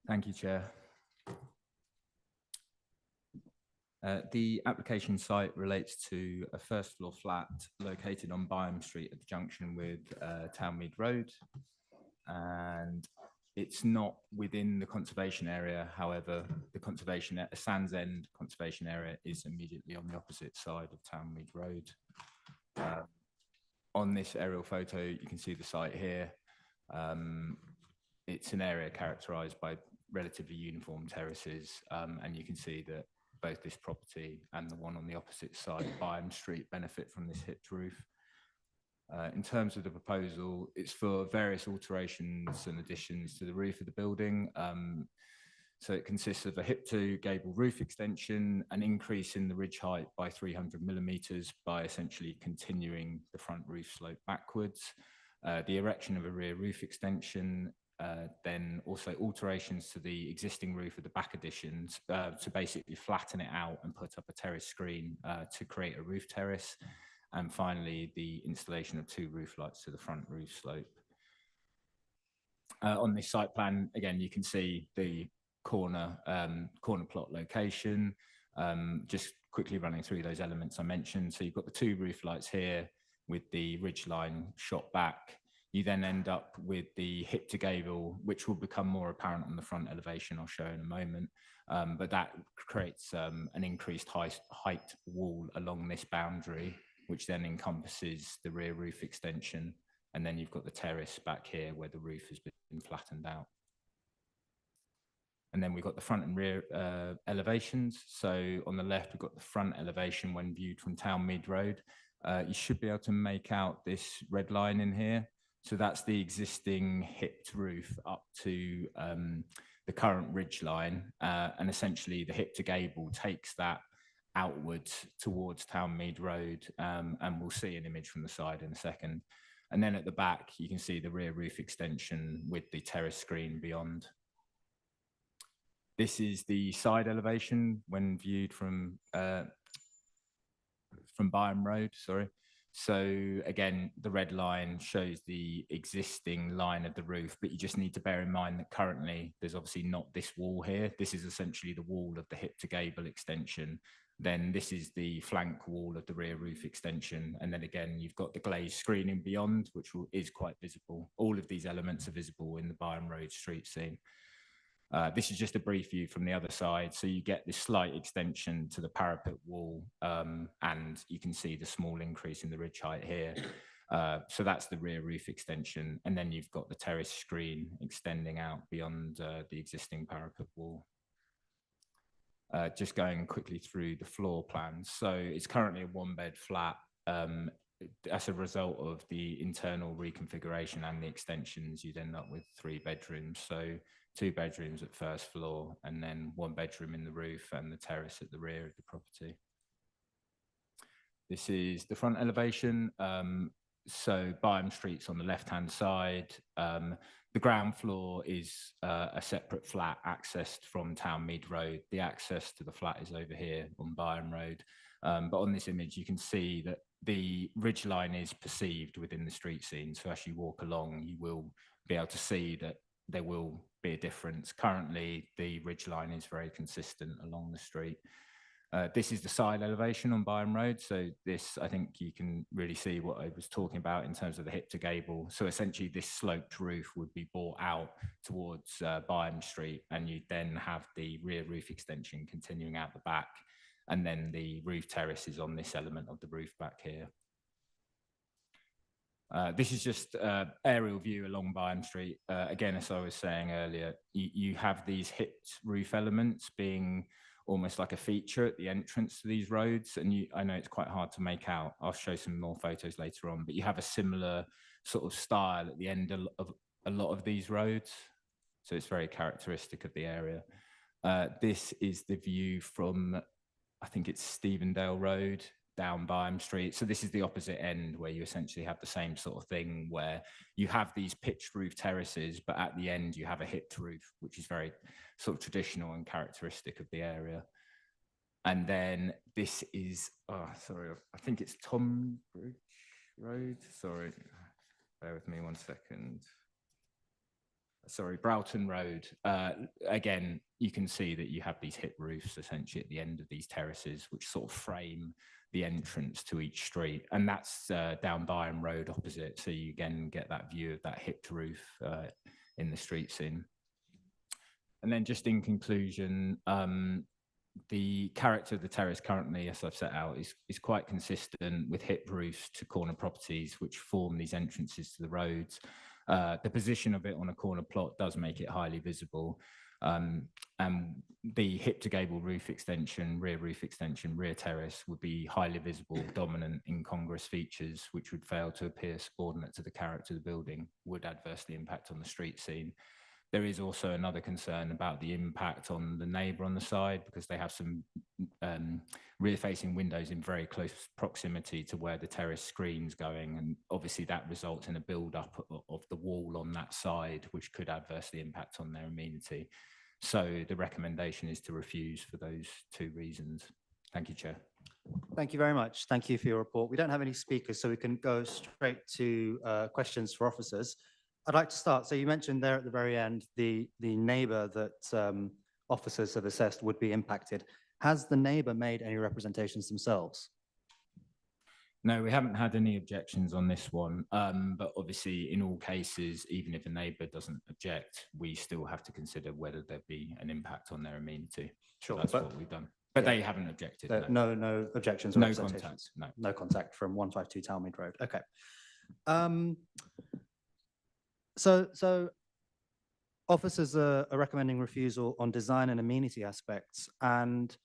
Thank you, Chair. The application site relates to a first floor flat located on Byam Street at the junction with Townmead Road. And it's not within the conservation area. However, the conservation, Sands End conservation area is immediately on the opposite side of Townmead Road. On this aerial photo, you can see the site here. It's an area characterised by relatively uniform terraces, and you can see that both this property and the one on the opposite side, Byam Street, benefit from this hipped roof. In terms of the proposal, it's for various alterations and additions to the roof of the building. So it consists of a hip-to gable roof extension, an increase in the ridge height by 300 millimetres by essentially continuing the front roof slope backwards, the erection of a rear roof extension, then also alterations to the existing roof of the back additions to basically flatten it out and put up a terrace screen to create a roof terrace. And finally, the installation of 2 roof lights to the front roof slope. On this site plan, again, you can see the corner plot location. Just quickly running through those elements I mentioned. So you've got the 2 roof lights here with the ridge line shot back. You then end up with the hip to gable, which will become more apparent on the front elevation I'll show in a moment. But that creates an increased height wall along this boundary, which then encompasses the rear roof extension. And then you've got the terrace back here where the roof has been flattened out. And then we've got the front and rear elevations. So on the left, we've got the front elevation when viewed from Townmead Road. You should be able to make out this red line in here. So that's the existing hipped roof up to the current ridge line. And essentially the hip to gable takes that outwards towards Townmead Road. And we'll see an image from the side in a second. And then at the back, you can see the rear roof extension with the terrace screen beyond. This is the side elevation when viewed from Byam Road, sorry. So again, the red line shows the existing line of the roof, but you just need to bear in mind that currently there's obviously not this wall here. This is essentially the wall of the hip to gable extension. Then this is the flank wall of the rear roof extension. And then again, you've got the glazed screening beyond, which is quite visible. All of these elements are visible in the Byam Road street scene. This is just a brief view from the other side. So you get this slight extension to the parapet wall, and you can see the small increase in the ridge height here. So that's the rear roof extension. And then you've got the terrace screen extending out beyond the existing parapet wall. Just going quickly through the floor plans. So it's currently a 1-bed flat. As a result of the internal reconfiguration and the extensions, you'd end up with 3 bedrooms. So 2 bedrooms at first floor, and then 1 bedroom in the roof and the terrace at the rear of the property. This is the front elevation. So Byam Street's on the left-hand side. The ground floor is a separate flat accessed from Townmead Road. The access to the flat is over here on Byam Road. But on this image, you can see that the ridge line is perceived within the street scene. So as you walk along, you will be able to see that there will be a difference. Currently, the ridge line is very consistent along the street. This is the side elevation on Byam Road. So this, I think you can really see what I was talking about in terms of the hip to gable. So essentially this sloped roof would be brought out towards Byam Street, and you'd then have the rear roof extension continuing out the back. And then the roof terrace is on this element of the roof back here. This is just aerial view along Byam Street. Again, as I was saying earlier, you have these hipped roof elements being almost like a feature at the entrance to these roads. And I know it's quite hard to make out. I'll show some more photos later on, but you have a similar sort of style at the end of a lot of these roads. So it's very characteristic of the area. This is the view from, I think it's Stevendale Road down Byam Street. So this is the opposite end, where you essentially have the same sort of thing, where you have these pitched roof terraces, but at the end you have a hipped roof, which is very sort of traditional and characteristic of the area. And then this is, oh, sorry, I think it's Tonbridge Road. Sorry, bear with me 1 second. Sorry, Broughton Road. Again, you can see that you have these hip roofs essentially at the end of these terraces, which sort of frame the entrance to each street. And that's down Byam Road opposite. So you again get that view of that hipped roof in the street scene. And then just in conclusion, the character of the terrace currently, as I've set out, is quite consistent with hip roofs to corner properties, which form these entrances to the roads. The position of it on a corner plot does make it highly visible. And the hip to gable roof extension, rear terrace would be highly visible, dominant, incongruous features, which would fail to appear subordinate to the character of the building, would adversely impact on the street scene. There is also another concern about the impact on the neighbour on the side, because they have some rear-facing windows in very close proximity to where the terrace screen's going, and obviously that results in a build-up of the wall on that side, which could adversely impact on their amenity. So the recommendation is to refuse for those two reasons. Thank you, Chair. Thank you very much. Thank you for your report. We don't have any speakers, so we can go straight to questions for officers. I'd like to start. So you mentioned there at the very end, the neighbour that officers have assessed would be impacted. Has the neighbour made any representations themselves? No, we haven't had any objections on this one. But obviously, in all cases, even if a neighbour doesn't object, we still have to consider whether there'd be an impact on their amenity. Sure, So that's what we've done. But yeah, they haven't objected. No objections or no representations? contact. No contact from 152 Talmead Road. Okay. So officers are recommending refusal on design and amenity aspects. And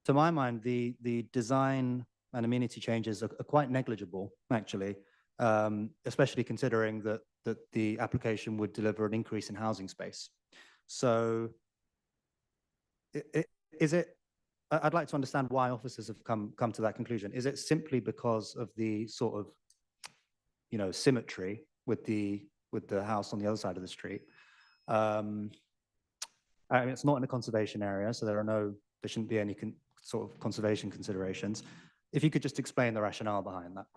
to my mind, the design and amenity changes are quite negligible, actually, especially considering that the application would deliver an increase in housing space. So I'd like to understand why officers have come to that conclusion. Is it simply because of the sort of, symmetry with the house on the other side of the street? I mean, it's not in a conservation area, so there shouldn't be any sort of conservation considerations. If you could just explain the rationale behind that.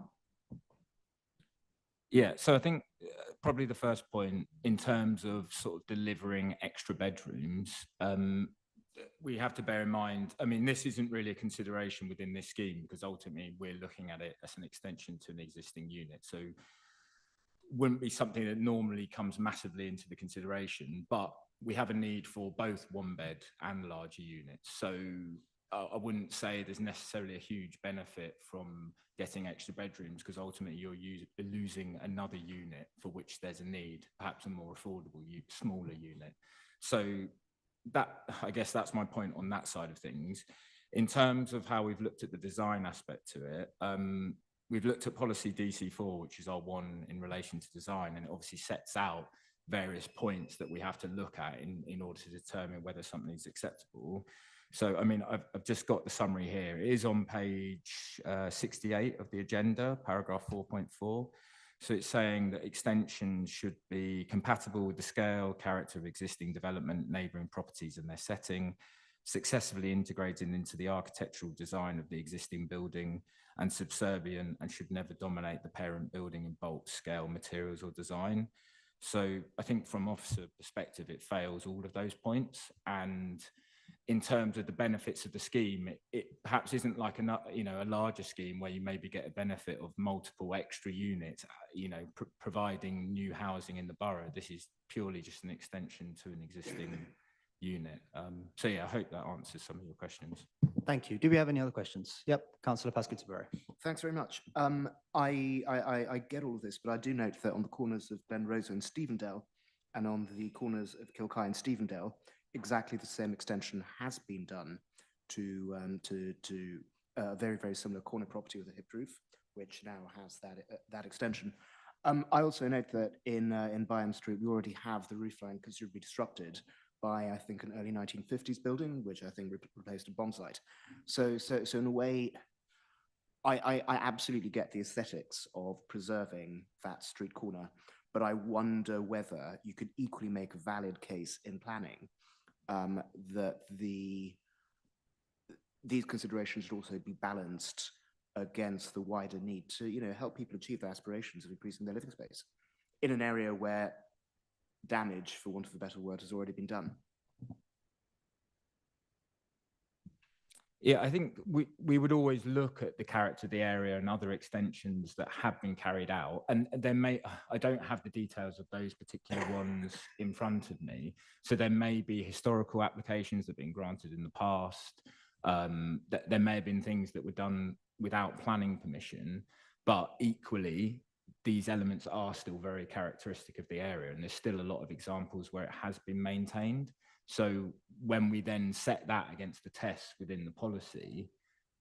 Yeah, so I think probably the first point in terms of sort of delivering extra bedrooms, we have to bear in mind, I mean, this isn't really a consideration within this scheme, because ultimately we're looking at it as an extension to an existing unit. So wouldn't be something that normally comes massively into the consideration, but we have a need for both one bed and larger units. So I wouldn't say there's necessarily a huge benefit from getting extra bedrooms, because ultimately you're losing another unit for which there's a need, perhaps a more affordable, smaller unit. So that, I guess that's my point on that side of things. In terms of how we've looked at the design aspect to it, we've looked at policy DC4, which is our one in relation to design, and it obviously sets out various points that we have to look at in order to determine whether something is acceptable. So, I mean, I've just got the summary here. It is on page 68 of the agenda, paragraph 4.4. So it's saying that extensions should be compatible with the scale, character of existing development, neighbouring properties and their setting, successfully integrated into the architectural design of the existing building, and subservient and should never dominate the parent building in bulk, scale, materials or design. So I think from officer perspective, it fails all of those points. And in terms of the benefits of the scheme, it perhaps isn't like a larger scheme where you maybe get a benefit of multiple extra units, providing new housing in the borough. This is purely just an extension to an existing unit. So yeah, I hope that answers some of your questions. Thank you. Do we have any other questions? Yep, Councillor Pascal-Tisbury. Thanks very much. I get all of this, but I do note that on the corners of Ben Rosa and Stevendale, and on the corners of Kilkye and Stevendale, exactly the same extension has been done to a very, very similar corner property with a hipped roof, which now has that extension. I also note that in Byam Street, we already have the roof line considerably disrupted by, I think, an early 1950s building, which I think replaced a bomb site. So in a way, I absolutely get the aesthetics of preserving that street corner, but I wonder whether you could equally make a valid case in planning that these considerations should also be balanced against the wider need to, help people achieve their aspirations of increasing their living space in an area where damage, for want of a better word, has already been done. Yeah, I think we would always look at the character of the area and other extensions that have been carried out. And I don't have the details of those particular ones in front of me. So there may be historical applications that have been granted in the past. There may have been things that were done without planning permission, but equally, these elements are still very characteristic of the area. And there's still a lot of examples where it has been maintained. So when we then set that against the tests within the policy,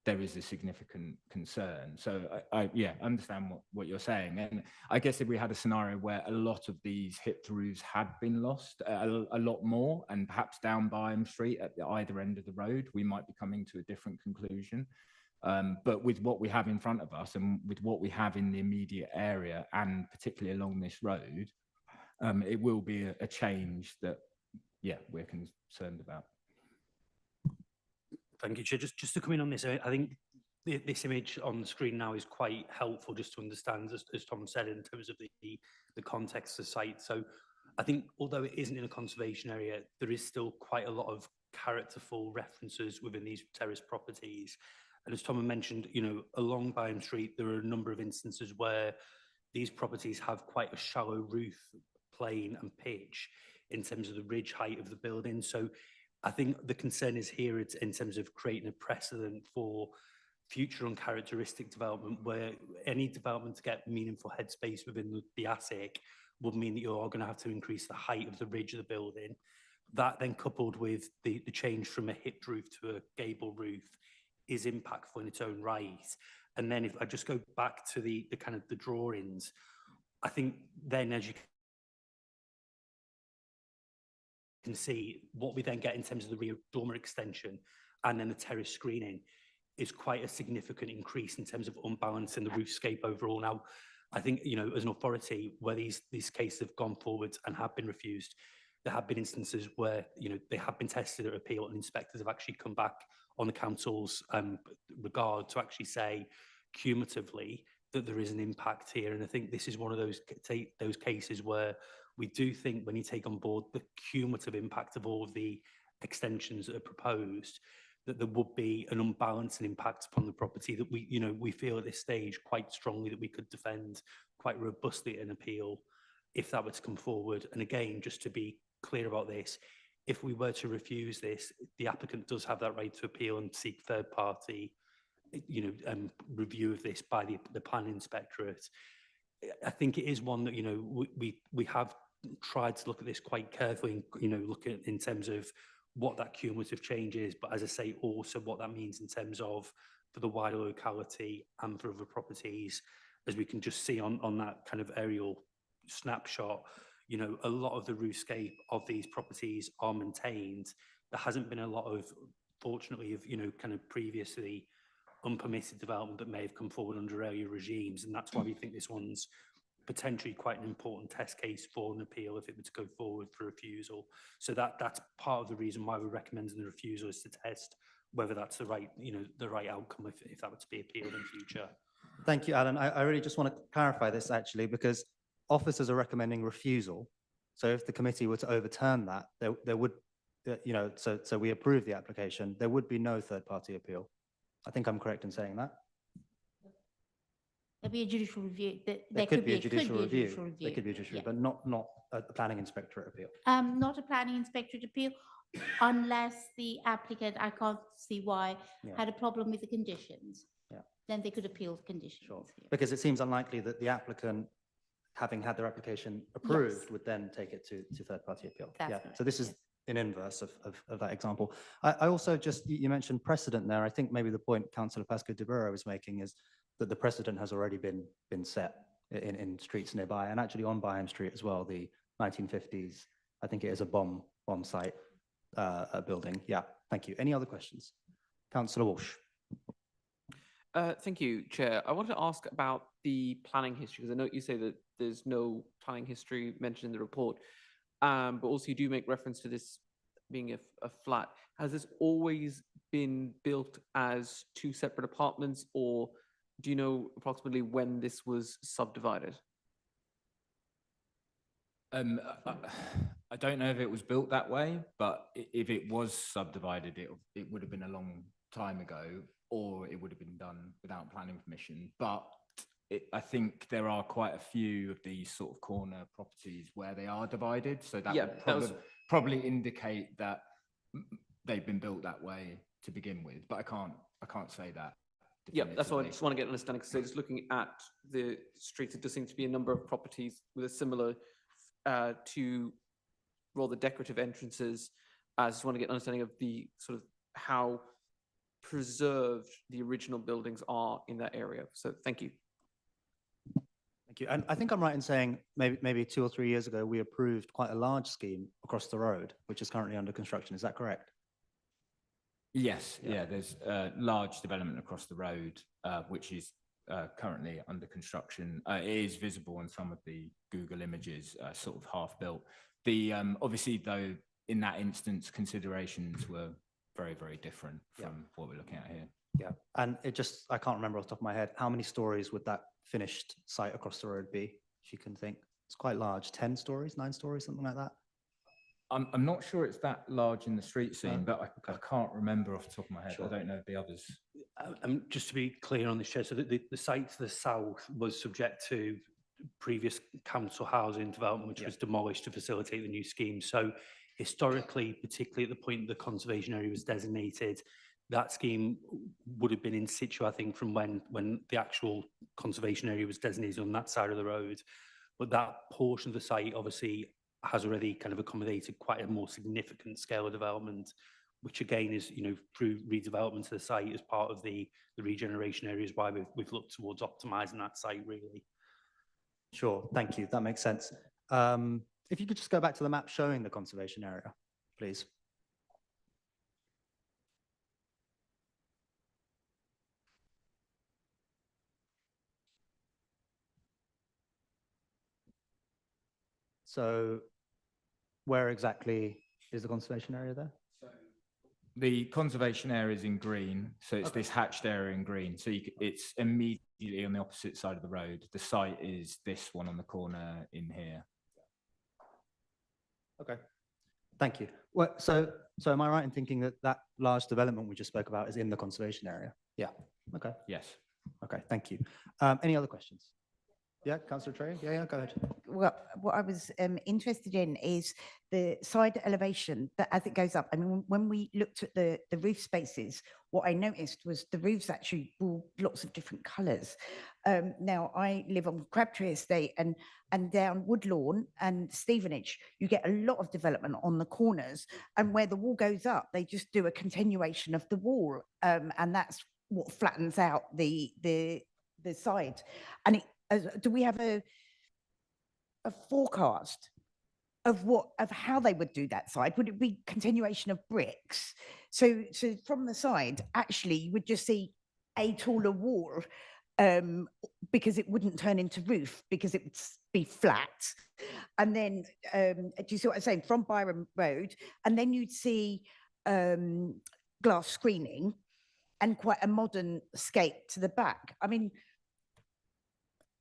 there is a significant concern. So I understand what you're saying. And I guess if we had a scenario where a lot of these hipped roofs had been lost, a lot more, and perhaps down Byam Street at the either end of the road, we might be coming to a different conclusion. But with what we have in front of us and with what we have in the immediate area, and particularly along this road, it will be a change that, we're concerned about. Thank you, Chair. Just to come in on this, I think this image on the screen now is quite helpful just to understand, as Tom said, in terms of the context of the site. So I think although it isn't in a conservation area, there is still quite a lot of characterful references within these terrace properties. And as Tom mentioned, along Byam Street, there are a number of instances where these properties have quite a shallow roof, plane and pitch in terms of the ridge height of the building. So I think the concern is here it's in terms of creating a precedent for future uncharacteristic development, where any development to get meaningful headspace within the attic would mean that you are going to have to increase the height of the ridge of the building. That then coupled with the change from a hipped roof to a gable roof is impactful in its own right. And then if I just go back to the kind of the drawings, I think then as you can see, what we then get in terms of the rear dormer extension and then the terrace screening is quite a significant increase in terms of unbalance in the roofscape overall. Now, I think, as an authority, where these cases have gone forward and have been refused, there have been instances where, they have been tested at appeal and inspectors have actually come back on the council's regard to actually say cumulatively that there is an impact here. And I think this is one of those cases where we do think when you take on board the cumulative impact of all of the extensions that are proposed, that there would be an unbalanced impact upon the property that we feel at this stage quite strongly that we could defend quite robustly an appeal if that were to come forward. And again, just to be clear about this, if we were to refuse this, the applicant does have that right to appeal and seek third party review of this by the planning inspectorate. I think it is one that we have tried to look at this quite carefully and look at in terms of what that cumulative change is, but as I say, also what that means in terms of for the wider locality and for other properties, as we can just see on that kind of aerial snapshot. A lot of the roofscape of these properties are maintained. There hasn't been a lot of, fortunately, of kind of previously unpermitted development that may have come forward under earlier regimes, and that's why we think this one's potentially quite an important test case for an appeal if it were to go forward for refusal. So that's part of the reason why we're recommending the refusal, is to test whether that's the right outcome if that were to be appealed in future. Thank you, Alan. I really just want to clarify this actually, because officers are recommending refusal. So if the committee were to overturn that, there would you know, so we approve the application, there would be no third-party appeal. I think I'm correct in saying that. There'll be a judicial review. There could be a judicial review. review. There could be a judicial, Yeah. but not a planning inspectorate appeal. Not a planning inspectorate appeal, unless the applicant, I can't see why, Yeah. had a problem with the conditions. Yeah. Then they could appeal the conditions. Sure. Yeah. Because it seems unlikely that the applicant, having had their application approved, would then take it to third-party appeal. That's Yeah. correct, So this is yes. in inverse of that example. I also just, you mentioned precedent there. I think maybe the point Councillor Pascoe de Burro was making is that the precedent has already been set in streets nearby, and actually on Byham Street as well, the 1950s, I think it is a bomb site building. Yeah, thank you. Any other questions? Councillor Walsh. Thank you, Chair. I want to ask about the planning history, because I know you say that there's no planning history mentioned in the report, but also you do make reference to this being a flat. Has this always been built as two separate apartments, or do you know approximately when this was subdivided? I don't know if it was built that way, but if it was subdivided, it would have been a long time ago, or it would have been done without planning permission. But I think there are quite a few of these sort of corner properties where they are divided, so that would probably indicate that they've been built that way to begin with. But I can't say that. Yeah, that's why I just want to get an understanding, because just looking at the streets, it does seem to be a number of properties with a similar to rather decorative entrances. I just want to get an understanding of the sort of how preserved the original buildings are in that area. So thank you. Thank you. And I think I'm right in saying maybe 2 or 3 years ago, we approved quite a large scheme across the road, which is currently under construction. Is that correct? Yes, yeah, there's a large development across the road, which is currently under construction. It is visible in some of the Google images, sort of half built. The obviously, though, in that instance, considerations were very, very different from what we're looking at here. Yeah, and I can't remember off the top of my head, how many stories would that finished site across the road be, if you can think? It's quite large, 10 stories, 9 stories, something like that. I'm not sure it's that large in the street scene, but I can't remember off the top of my head. Sure. I don't know the others. Just to be clear on this, Chair, so the site to the south was subject to previous council housing development, which was demolished to facilitate the new scheme. So historically, particularly at the point the conservation area was designated, that scheme would have been in situ, I think, from when the actual conservation area was designated on that side of the road. But that portion of the site obviously has already kind of accommodated quite a more significant scale of development, which again is, you know, through redevelopment of the site as part of the regeneration areas, why we've looked towards optimizing that site really. Sure, thank you, that makes sense. If you could just go back to the map showing the conservation area, please. So where exactly is the conservation area there? The conservation area is in green, so it's this hatched area in green. So it's immediately on the opposite side of the road. The site is this one on the corner in here. Okay, thank you. Well, so am I right in thinking that that large development we just spoke about is in the conservation area? Yeah. Okay. Yes. Okay. Thank you. Any other questions? Yeah, Councillor Trey. Yeah, go ahead. Well, what I was interested in is the side elevation that as it goes up. I mean, when we looked at the roof spaces, what I noticed was the roofs actually were lots of different colours. Now, I live on Crabtree Estate and down Woodlawn and Stevenage, you get a lot of development on the corners, and where the wall goes up, they just do a continuation of the wall, and that's what flattens out the side. And do we have a forecast of how they would do that side? Would it be continuation of bricks? So from the side, actually, you would just see a taller wall, because it wouldn't turn into roof because it would be flat. And then, do you see what I'm saying? From Byram Road, and then you'd see glass screening and quite a modern scape to the back. I mean,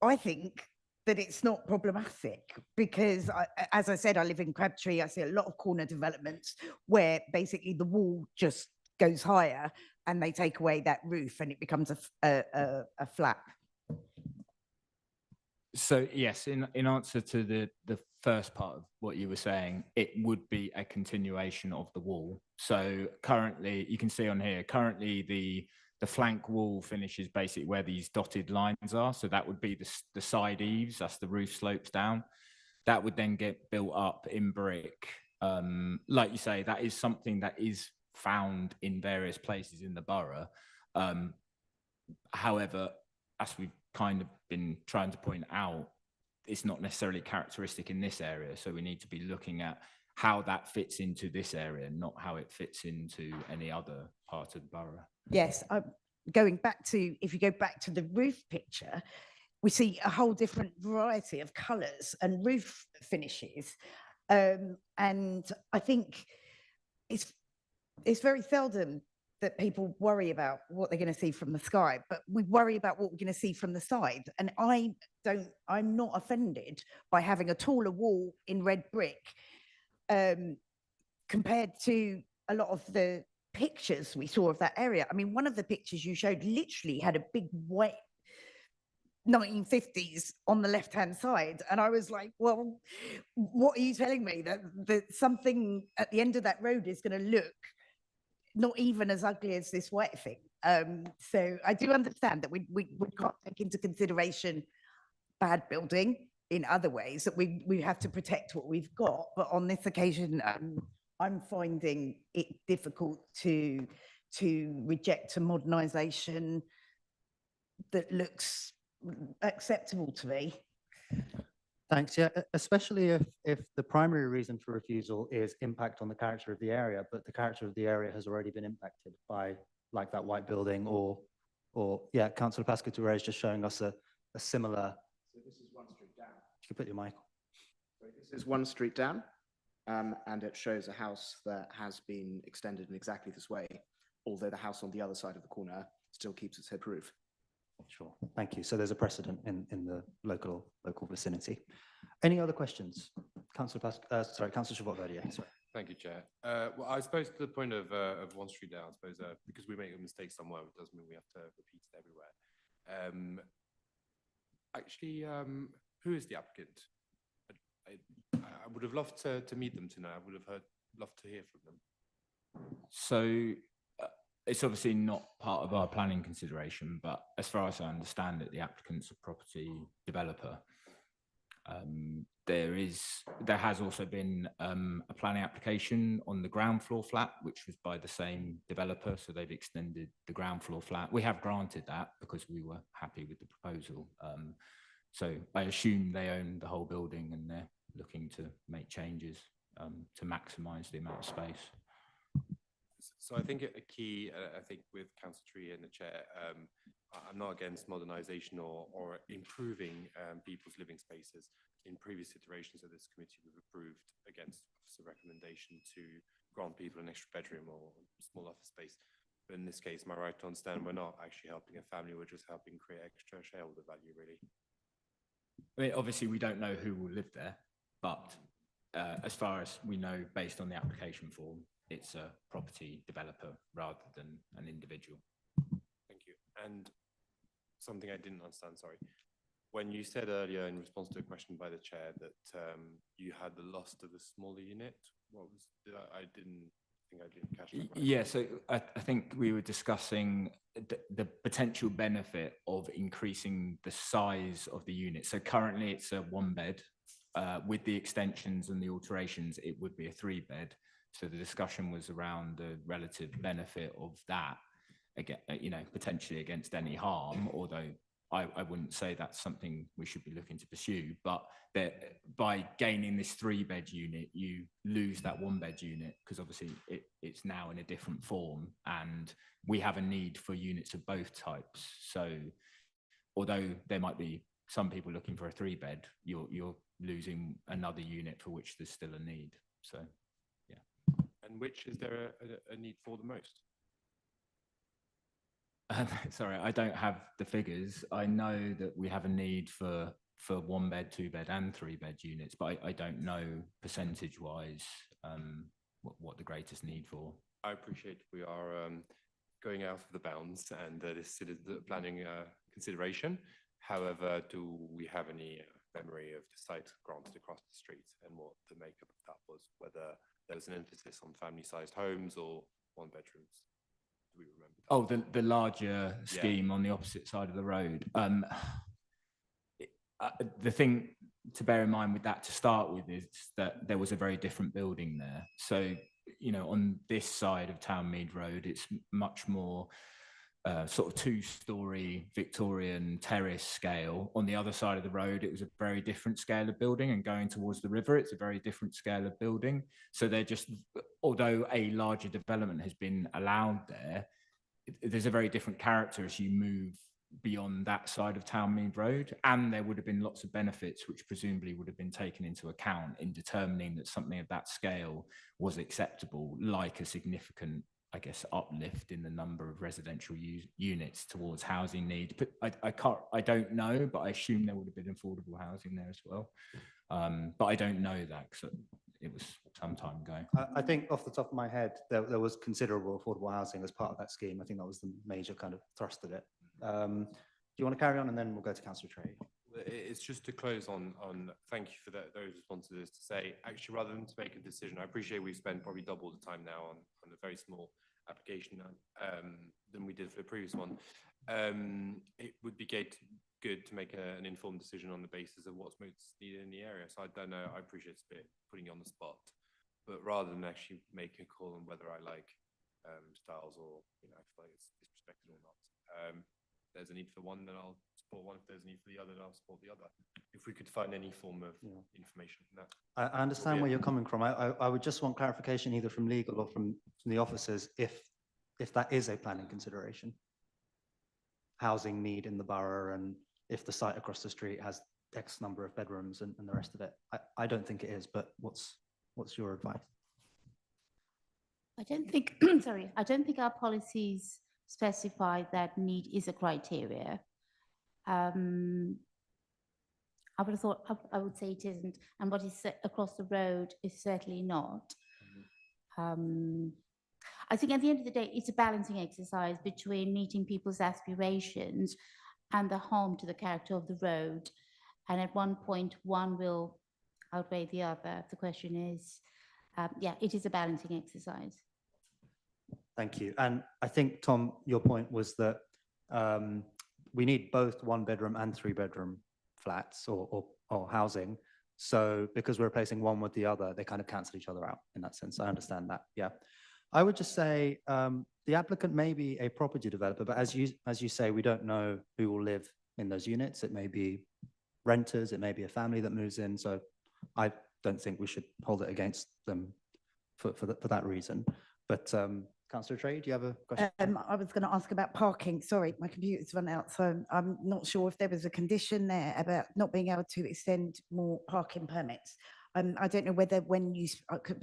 I think that it's not problematic, because as I said, I live in Crabtree. I see a lot of corner developments where basically the wall just goes higher and they take away that roof and it becomes a flap. So yes, in answer to the first part of what you were saying, it would be a continuation of the wall. So currently, you can see on here, currently the flank wall finishes basically where these dotted lines are. So that would be the side eaves, that's the roof slopes down. That would then get built up in brick. Like you say, that is something that is found in various places in the borough. However, as we've kind of been trying to point out, it's not necessarily characteristic in this area. So we need to be looking at how that fits into this area, not how it fits into any other part of the borough. Yes, going back to, if you go back to the roof picture, we see a whole different variety of colours and roof finishes. And I think it's very seldom that people worry about what they're going to see from the sky, but we worry about what we're going to see from the side. And I'm not offended by having a taller wall in red brick compared to a lot of the pictures we saw of that area. I mean, one of the pictures you showed literally had a big white 1950s on the left-hand side. And I was like, well, what are you telling me? That something at the end of that road is going to look not even as ugly as this white thing. So I do understand that we can't take into consideration bad building in other ways, that we have to protect what we've got. But on this occasion, I'm finding it difficult to reject a modernisation that looks acceptable to me. Thanks. Yeah, especially if the primary reason for refusal is impact on the character of the area, but the character of the area has already been impacted by like that white building or yeah, Councillor Pascagoula is just showing us a similar. So this is one street down. You can put your mic on. So this is one street down, and it shows a house that has been extended in exactly this way, although the house on the other side of the corner still keeps its hip roof. Sure, thank you. So there's a precedent in the local vicinity. Any other questions? Councillor Councillor Chabot-Verdier, sorry. Thank you, Chair. Well, I suppose to the point of one street down, I suppose because we make a mistake somewhere, it doesn't mean we have to repeat it everywhere. Actually, who is the applicant? I would have loved to meet them tonight. I would have loved to hear from them. So it's obviously not part of our planning consideration, but as far as I understand it, the applicant's a property developer. There has also been a planning application on the ground floor flat, which was by the same developer. So they've extended the ground floor flat. We have granted that because we were happy with the proposal. So I assume they own the whole building and they're looking to make changes to maximise the amount of space. So I think a key, I think with Councillor Tree and the Chair, I'm not against modernisation or improving people's living spaces. In previous iterations of this committee, we've approved against the recommendation to grant people an extra bedroom or small office space. But in this case, am I right to understand we're not actually helping a family, we're just helping create extra shareholder value, really? I mean, obviously, we don't know who will live there, but as far as we know, based on the application form, it's a property developer rather than an individual. Thank you. And something I didn't understand, sorry. When you said earlier in response to a question by the chair that you had the loss of a smaller unit, what was, I didn't catch that. Yeah, so I think we were discussing the potential benefit of increasing the size of the unit. So currently it's a 1-bed. With the extensions and the alterations, it would be a 3-bed. So the discussion was around the relative benefit of that, again, you know, potentially against any harm, although I wouldn't say that's something we should be looking to pursue, but that by gaining this 3-bed unit, you lose that 1-bed unit because obviously it's now in a different form and we have a need for units of both types. So although there might be some people looking for a 3-bed, you're losing another unit for which there's still a need. So, yeah. And which is there a need for the most? Sorry, I don't have the figures. I know that we have a need for for 1-bed, 2-bed and 3-bed units, but I don't know percentage wise what the greatest need for. I appreciate we are going out of the bounds and this is the planning consideration. However, do we have any memory of the site granted across the street and what the makeup of that was, whether there was an emphasis on family-sized homes or 1 bedrooms? Do we remember that? Oh, the larger scheme on the opposite side of the road. The thing to bear in mind with that to start with is that there was a very different building there. So, you know, on this side of Townmead Road, it's much more sort of 2-story Victorian terrace scale. On the other side of the road, it was a very different scale of building, and going towards the river, it's a very different scale of building. So they're just, although a larger development has been allowed there, there's a very different character as you move beyond that side of Townmead Road, and there would have been lots of benefits which presumably would have been taken into account in determining that something of that scale was acceptable, like a significant, I guess, uplift in the number of residential units towards housing need. But I don't know, but I assume there would have been affordable housing there as well. But I don't know that because it was some time ago. I think off the top of my head, there was considerable affordable housing as part of that scheme. I think that was the major kind of thrust of it. Do you want to carry on and then we'll go to Councillor Trey? It's just to close on thank you for those responses, to say, actually, rather than to make a decision, I appreciate we've spent probably double the time now on a very small application than we did for the previous one. It would be good to make an informed decision on the basis of what's most needed in the area. So I don't know, I appreciate it's a bit putting you on the spot, but rather than actually make a call on whether I like styles or, you know, I feel like it's disrespected or not. There's a need for one, then I'll support one. If there's a need for the other, then I'll support the other. If we could find any form of information from that. I understand where you're coming from. I would just want clarification either from legal or from the officers if that is a planning consideration. Housing need in the borough, and if the site across the street has X number of bedrooms and the rest of it. I don't think it is, but what's your advice? I don't think, sorry, I don't think our policies specify that need is a criteria. I would have thought, I would say it isn't, and what is across the road is certainly not. I think at the end of the day, it's a balancing exercise between meeting people's aspirations and the harm to the character of the road. And at one point, one will outweigh the other. The question is, yeah, it is a balancing exercise. Thank you. And I think, Tom, your point was that we need both 1-bedroom and 3-bedroom flats or housing. So because we're replacing one with the other, they kind of cancel each other out in that sense. I understand that. Yeah. I would just say the applicant may be a property developer, but as you say, we don't know who will live in those units. It may be renters, it may be a family that moves in. So I don't think we should hold it against them for that reason. But Councillor Trey, do you have a question? I was going to ask about parking. Sorry, my computer's run out, so I'm not sure if there was a condition there about not being able to extend more parking permits. I don't know whether when you,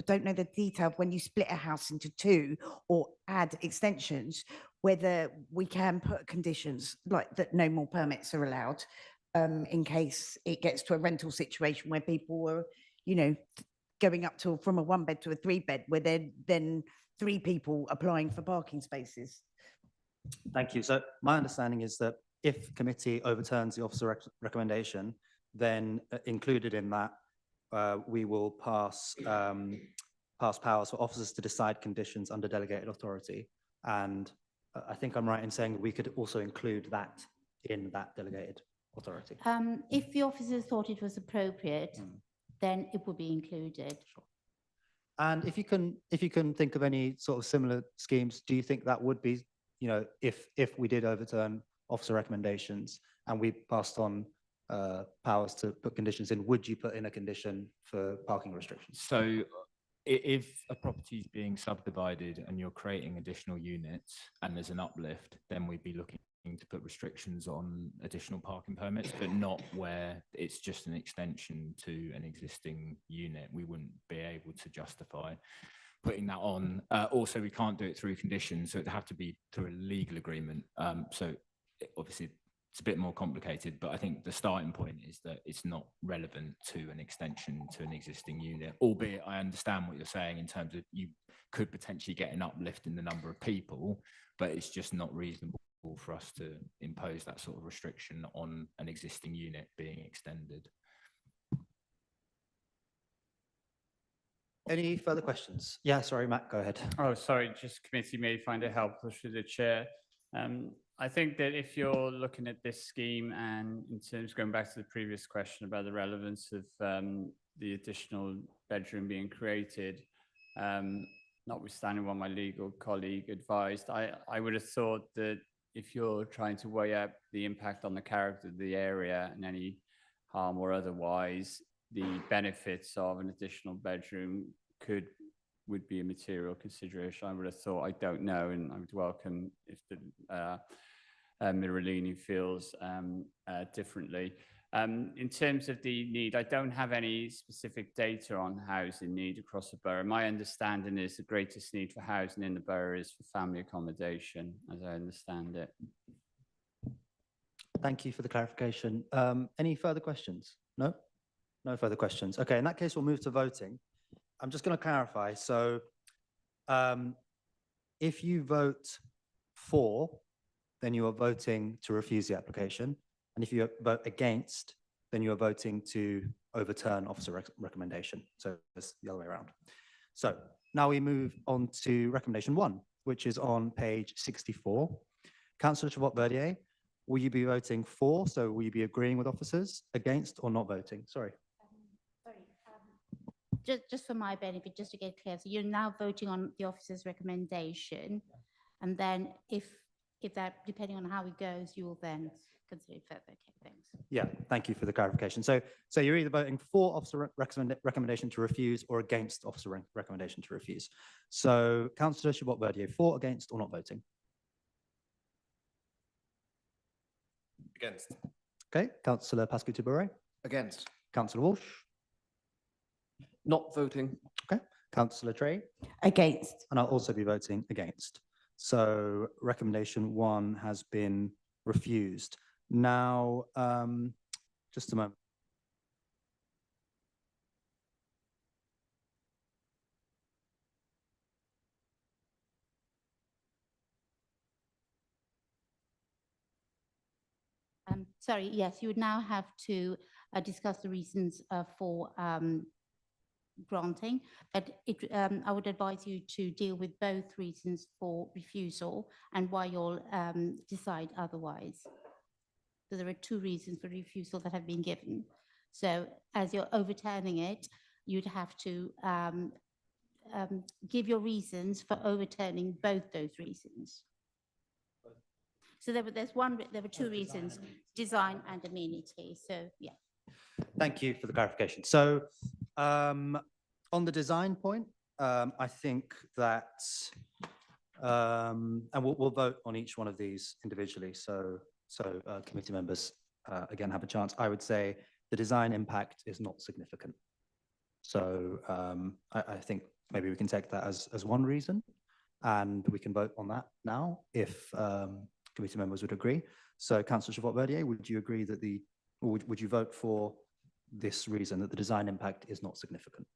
don't know the detail of when you split a house into 2 or add extensions, whether we can put conditions like that no more permits are allowed in case it gets to a rental situation where people were, you know, going up to from a 1-bed to a 3-bed, where then 3 people applying for parking spaces. Thank you. So my understanding is that if committee overturns the officer recommendation, then included in that, we will pass powers for officers to decide conditions under delegated authority. And I think I'm right in saying we could also include that in that delegated authority. If the officers thought it was appropriate, then it would be included. Sure. And if you can think of any sort of similar schemes, do you think that would be, you know, if we did overturn officer recommendations and we passed on powers to put conditions in, would you put in a condition for parking restrictions? So if a property is being subdivided and you're creating additional units and there's an uplift, then we'd be looking to put restrictions on additional parking permits, but not where it's just an extension to an existing unit. We wouldn't be able to justify putting that on. Also, we can't do it through conditions, so it'd have to be through a legal agreement. So obviously it's a bit more complicated, but I think the starting point is that it's not relevant to an extension to an existing unit, albeit I understand what you're saying in terms of you could potentially get an uplift in the number of people, but it's just not reasonable for us to impose that sort of restriction on an existing unit being extended. Any further questions? Yeah, sorry, Matt, go ahead. Oh, sorry, just committee may find it helpful through the chair. I think that if you're looking at this scheme and in terms going back to the previous question about the relevance of the additional bedroom being created, notwithstanding what my legal colleague advised, I would have thought that if you're trying to weigh up the impact on the character of the area and any harm or otherwise, the benefits of an additional bedroom would be a material consideration. I would have thought, I don't know, and I would welcome if the Miralini feels differently. In terms of the need, I don't have any specific data on housing need across the borough. My understanding is the greatest need for housing in the borough is for family accommodation, as I understand it. Thank you for the clarification. Any further questions? No? No further questions. Okay, in that case, we'll move to voting. I'm just going to clarify. So if you vote for, then you are voting to refuse the application. And if you vote against, then you are voting to overturn officer recommendation. So it's the other way around. So now we move on to recommendation 1, which is on page 64. Councillor Chabot-Verdier, will you be voting for? So will you be agreeing with officers, against, or not voting? Sorry. Just for my benefit, just to get clear, so you're now voting on the officer's recommendation, and then if that, depending on how it goes, you will then consider it further. Okay, thanks. Yeah, thank you for the clarification. So you're either voting for officer recommendation to refuse or against officer recommendation to refuse. So Councillor Chabot-Verdier, for, against, or not voting? Against. Okay, Councillor Pascu-Touberay? Against. Councillor Walsh? Not voting. Okay, Councillor Trey? Against. And I'll also be voting against. So recommendation 1 has been refused. Now, just a moment. Sorry, yes, you would now have to discuss the reasons for granting, but I would advise you to deal with both reasons for refusal and why you'll decide otherwise. So there are 2 reasons for refusal that have been given. So as you're overturning it, you'd have to give your reasons for overturning both those reasons. So there were 2 reasons, design and amenity. So yeah. Thank you for the clarification. So on the design point, I think that, and we'll vote on each one of these individually. So committee members again have a chance. I would say the design impact is not significant. So I think maybe we can take that as one reason, and we can vote on that now if committee members would agree. So Councillor Chabot-Verdier, would you agree that would you vote for this reason that the design impact is not significant?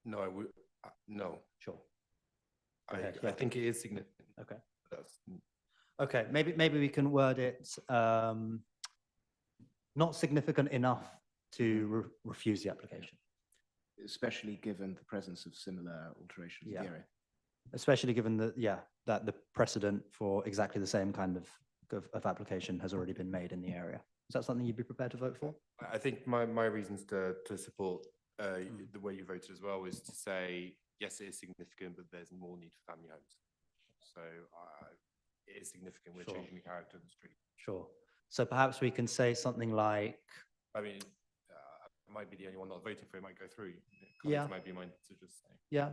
No, I would. No. Sure. I think it is significant. Okay. That's... Okay. Maybe we can word it not significant enough to refuse the application. Especially given the presence of similar alterations in the area. Especially given that that the precedent for exactly the same kind of application has already been made in the area. Is that something you'd be prepared to vote for? I think my reasons to support the way you voted as well is to say, yes, it is significant, but there's more need for family homes. So it is significant. We're changing the character of the street. Sure. So perhaps we can say something like... I mean, I might be the only one not voting for it, might go through. Yeah. Might be mine to just say. Yeah.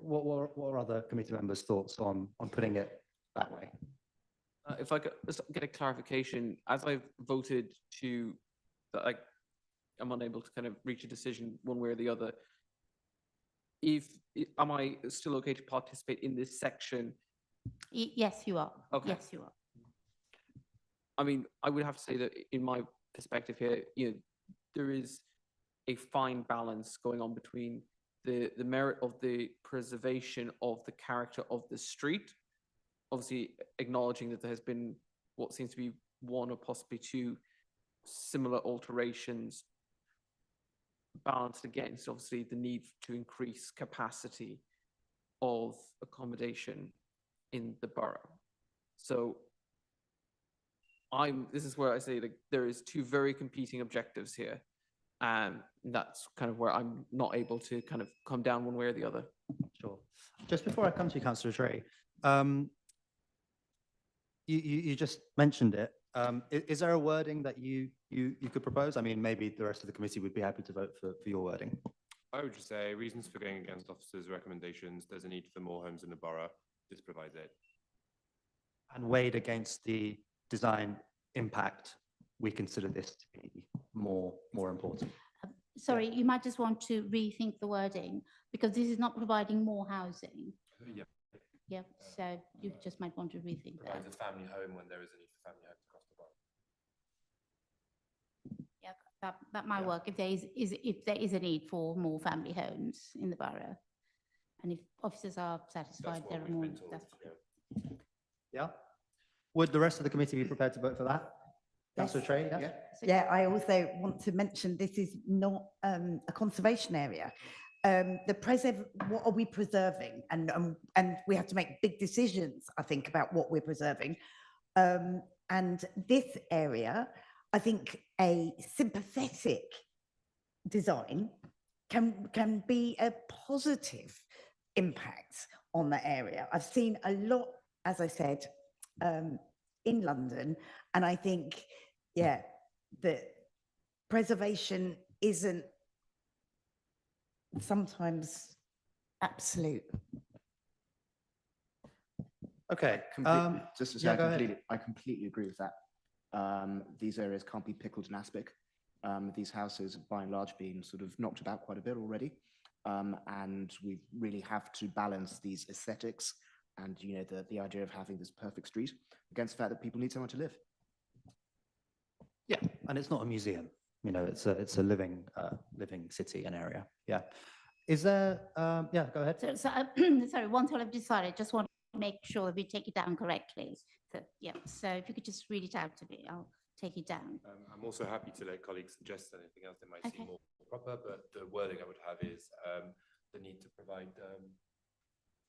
What are other committee members' thoughts on putting it that way? If I could just get a clarification, as I've voted to, I'm unable to kind of reach a decision one way or the other. Am I still okay to participate in this section Yes, you are. Okay. Yes, you are. I mean, I would have to say that in my perspective here, there is a fine balance going on between the merit of the preservation of the character of the street, obviously acknowledging that there has been what seems to be one or possibly two similar alterations balanced against obviously the need to increase capacity of accommodation in the borough. So this is where I say that there is two very competing objectives here. And that's kind of where I'm not able to kind of come down one way or the other. Sure. Just before I come to you, Councillor Trey, you just mentioned it. Is there a wording that you could propose? I mean, maybe the rest of the committee would be happy to vote for your wording. I would just say reasons for going against officers' recommendations. There's a need for more homes in the borough. This provides it. And weighed against the design impact, we consider this to be more important. Sorry, you might just want to rethink the wording because this is not providing more housing. Yeah. Yeah, so you just might want to rethink that. Provides a family home when there is a need for family homes across the borough. Yeah, that might work if there is a need for more family homes in the borough. And if officers are satisfied, there are more. That's fine. Yeah. Would the rest of the committee be prepared to vote for that? Councillor Trey, yeah? Yeah, I also want to mention this is not a conservation area. What are we preserving? And we have to make big decisions, I think, about what we're preserving. And this area, I think a sympathetic design can be a positive impact on the area. I've seen a lot, as I said, in London, and I think, yeah, that preservation isn't sometimes absolute. Okay. Just to say, I completely agree with that. These areas can't be pickled in aspic. These houses, by and large, been sort of knocked about quite a bit already, and we really have to balance these aesthetics and the idea of having this perfect street against the fact that people need somewhere to live. Yeah, and it's not a museum. It's a living city and area. Yeah. Is there? Yeah, go ahead. So sorry. Once I've decided, just want to make sure that we take it down correctly. So yeah. So if you could just read it out to me, I'll take it down. I'm also happy to let colleagues suggest anything else they might seem more proper, but the wording I would have is the need to provide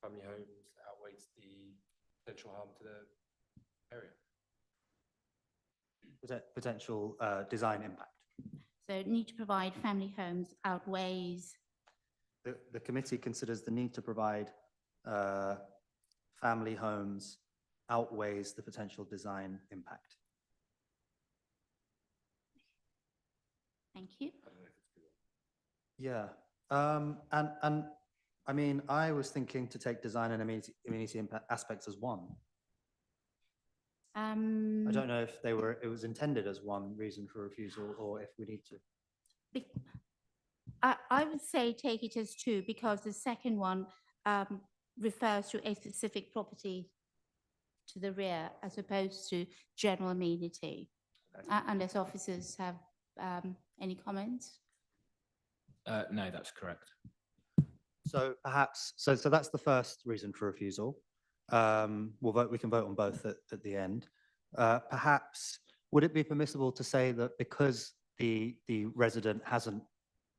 family homes outweighs the potential harm to the area. Potential design impact. So need to provide family homes outweighs. The committee considers the need to provide family homes outweighs the potential design impact. Thank you. Yeah, and I mean, I was thinking to take design and amenity impact aspects as one. I don't know if it was intended as one reason for refusal or if we need to. I would say take it as two because the second one refers to a specific property to the rear as opposed to general amenity. Unless officers have any comments? No, that's correct. So perhaps, so that's the first reason for refusal. We can vote on both at the end. Perhaps, would it be permissible to say that because the resident hasn't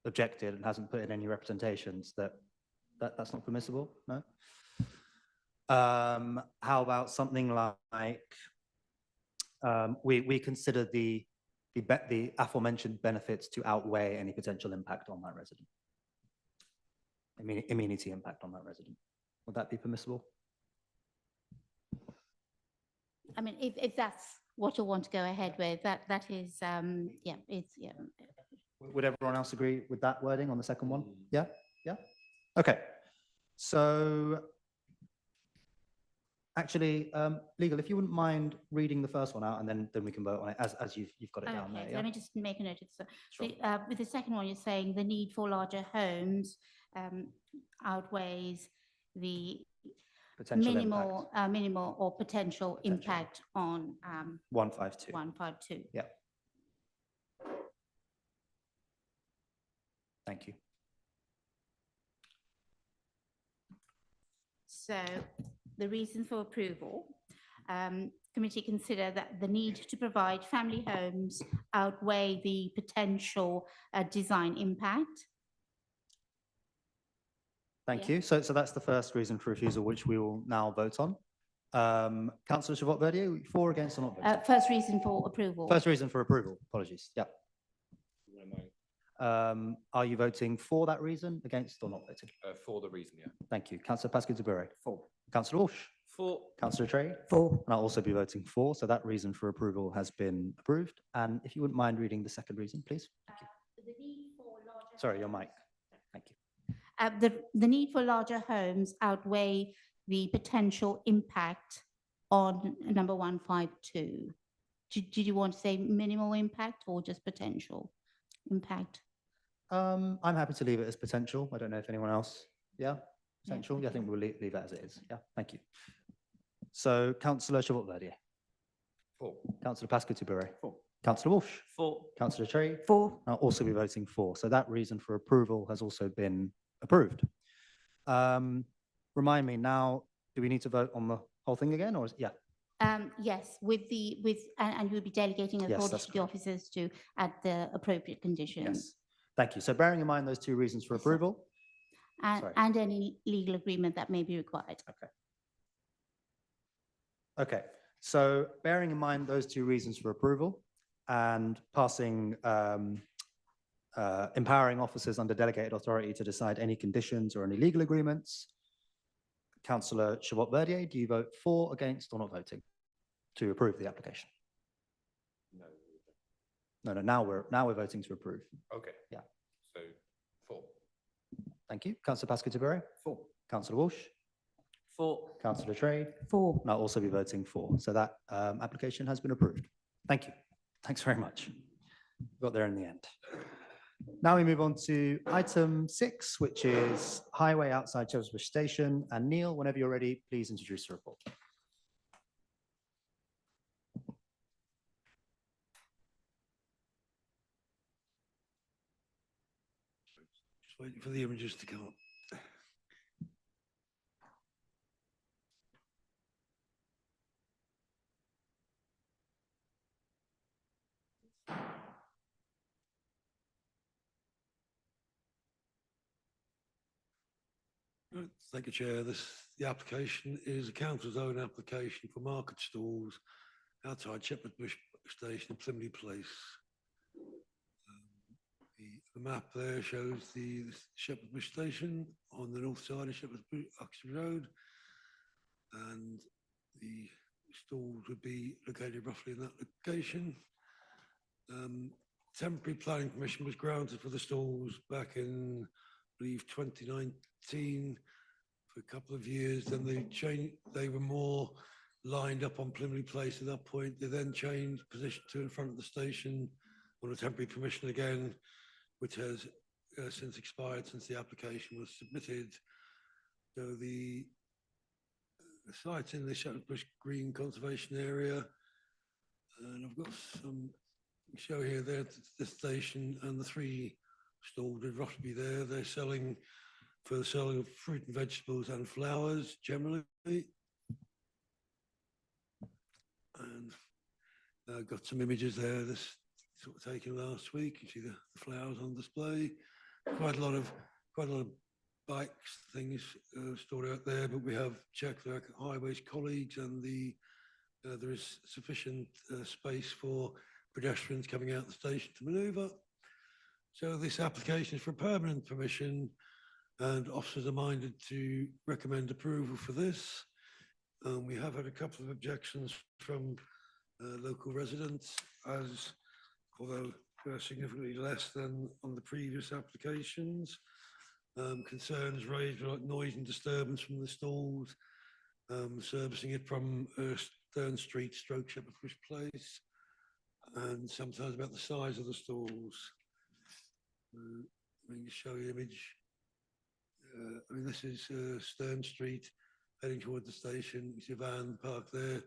objected and hasn't put in any representations that's not permissible? No? How about something like, we consider the aforementioned benefits to outweigh any potential impact on that resident? Amenity impact on that resident. Would that be permissible? I mean, if that's what you want to go ahead with, that is, yeah, it's, yeah. Would everyone else agree with that wording on the second one? Yeah? Yeah? Okay. So actually, Legal, if you wouldn't mind reading the first one out and then we can vote on it as you've got it down there. So Yeah? let me just make a note of this. Sure. With the second one, you're saying the need for larger homes outweighs the Potential minimal or potential impact on 152. 152. Yeah. Thank you. So the reason for approval, committee consider that the need to provide family homes outweigh the potential design impact. Thank Yeah. you. So that's the first reason for refusal, which we will now vote on. Councillor Chabot-Verdier, for, against, or not voting? First reason for approval. First reason for approval. Apologies. Yep. Are you voting for that reason, against, or not voting? For the reason, yeah. Thank you. Councillor Pascal-Dubure. For. Councillor Walsh. For. Councillor Trey. For. And I'll also be voting for. So that reason for approval has been approved. And if you wouldn't mind reading the second reason, please. Thank you. The need for larger. Sorry, your mic. Thank you. The need for larger homes outweigh the potential impact on number 152. Did you want to say minimal impact or just potential impact? I'm happy to leave it as potential. I don't know if anyone else. Yeah, potential. Yeah, I think we'll leave it as it is. Yeah, thank you. So, Councillor Chabot-Verdier. For. Councillor Pascal-Dubure. For. Councillor Walsh. For. Councillor Trey. For. I'll also be voting for. So that reason for approval has also been approved. Remind me now, do we need to vote on the whole thing again, or yeah? Yes, and you'll be delegating authority that's to the officers to add the appropriate conditions. Yes. Thank you. So bearing in mind those two reasons for approval. Sorry. And any legal agreement that may be required. Okay. Okay. So bearing in mind those two reasons for approval and passing, empowering officers under delegated authority to decide any conditions or any legal agreements, Councillor Chabot-Verdier, do you vote for, against, or not voting to approve the application? No. Now we're voting to approve. Okay. Yeah. So, for. Thank you. Councillor Pascal-Dubure. For. Councillor Walsh. For. Councillor Trey. For. And I'll also be voting for. So that application has been approved. Thank you. Thanks very much. Got there in the end. Now we move on to item 6, which is highway outside Shepherd's Bush Station. And Neil, whenever you're ready, please introduce the report. Just waiting for the images to come up. Thank you, Chair. The application is a council's own application for market stalls outside Shepherd's Bush Station in Plymley Place. The map there shows the Shepherd's Bush Station on the north side of Shepherd's Bush Oxford Road, and the stalls would be located roughly in that location. Temporary planning permission was granted for the stalls back in, I believe, 2019 for a couple of years. Then they changed, they were more lined up on Plymley Place at that point. They then changed position to in front of the station on a temporary permission again, which has since expired since the application was submitted. So the site's in the Shepherd's Bush Green Conservation Area, and I've got some show here there, the station and the 3 stalls would roughly be there. They're selling for the selling of fruit and vegetables and flowers generally. And I've got some images there this sort of taken last week. You see the flowers on display. Quite a lot of bikes, things stored out there, but we have checked our highways colleagues, and there is sufficient space for pedestrians coming out the station to manoeuvre. So this application is for permanent permission, and officers are minded to recommend approval for this. We have had a couple of objections from local residents, as although significantly less than on the previous applications. Concerns raised about noise and disturbance from the stalls, servicing it from Stern Street, Shepherd's Bush Place, and sometimes about the size of the stalls. Let me show you the image. I mean, this is Stern Street, heading toward the station. You see a van parked there.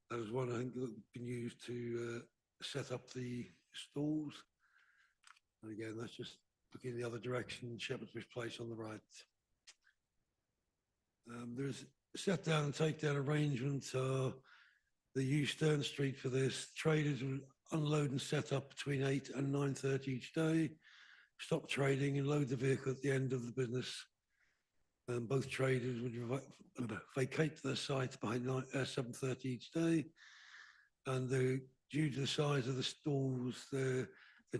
That was one I think that been used to set up the stalls. And again, that's just looking the other direction, Shepherd's Bush Place on the right. There's set down and take down arrangements. They use Stern Street for this. Traders will unload and set up between 8 and 9:30 each day, stop trading and load the vehicle at the end of the business. Both traders would vacate their site by 7:30 each day. And due to the size of the stalls, there's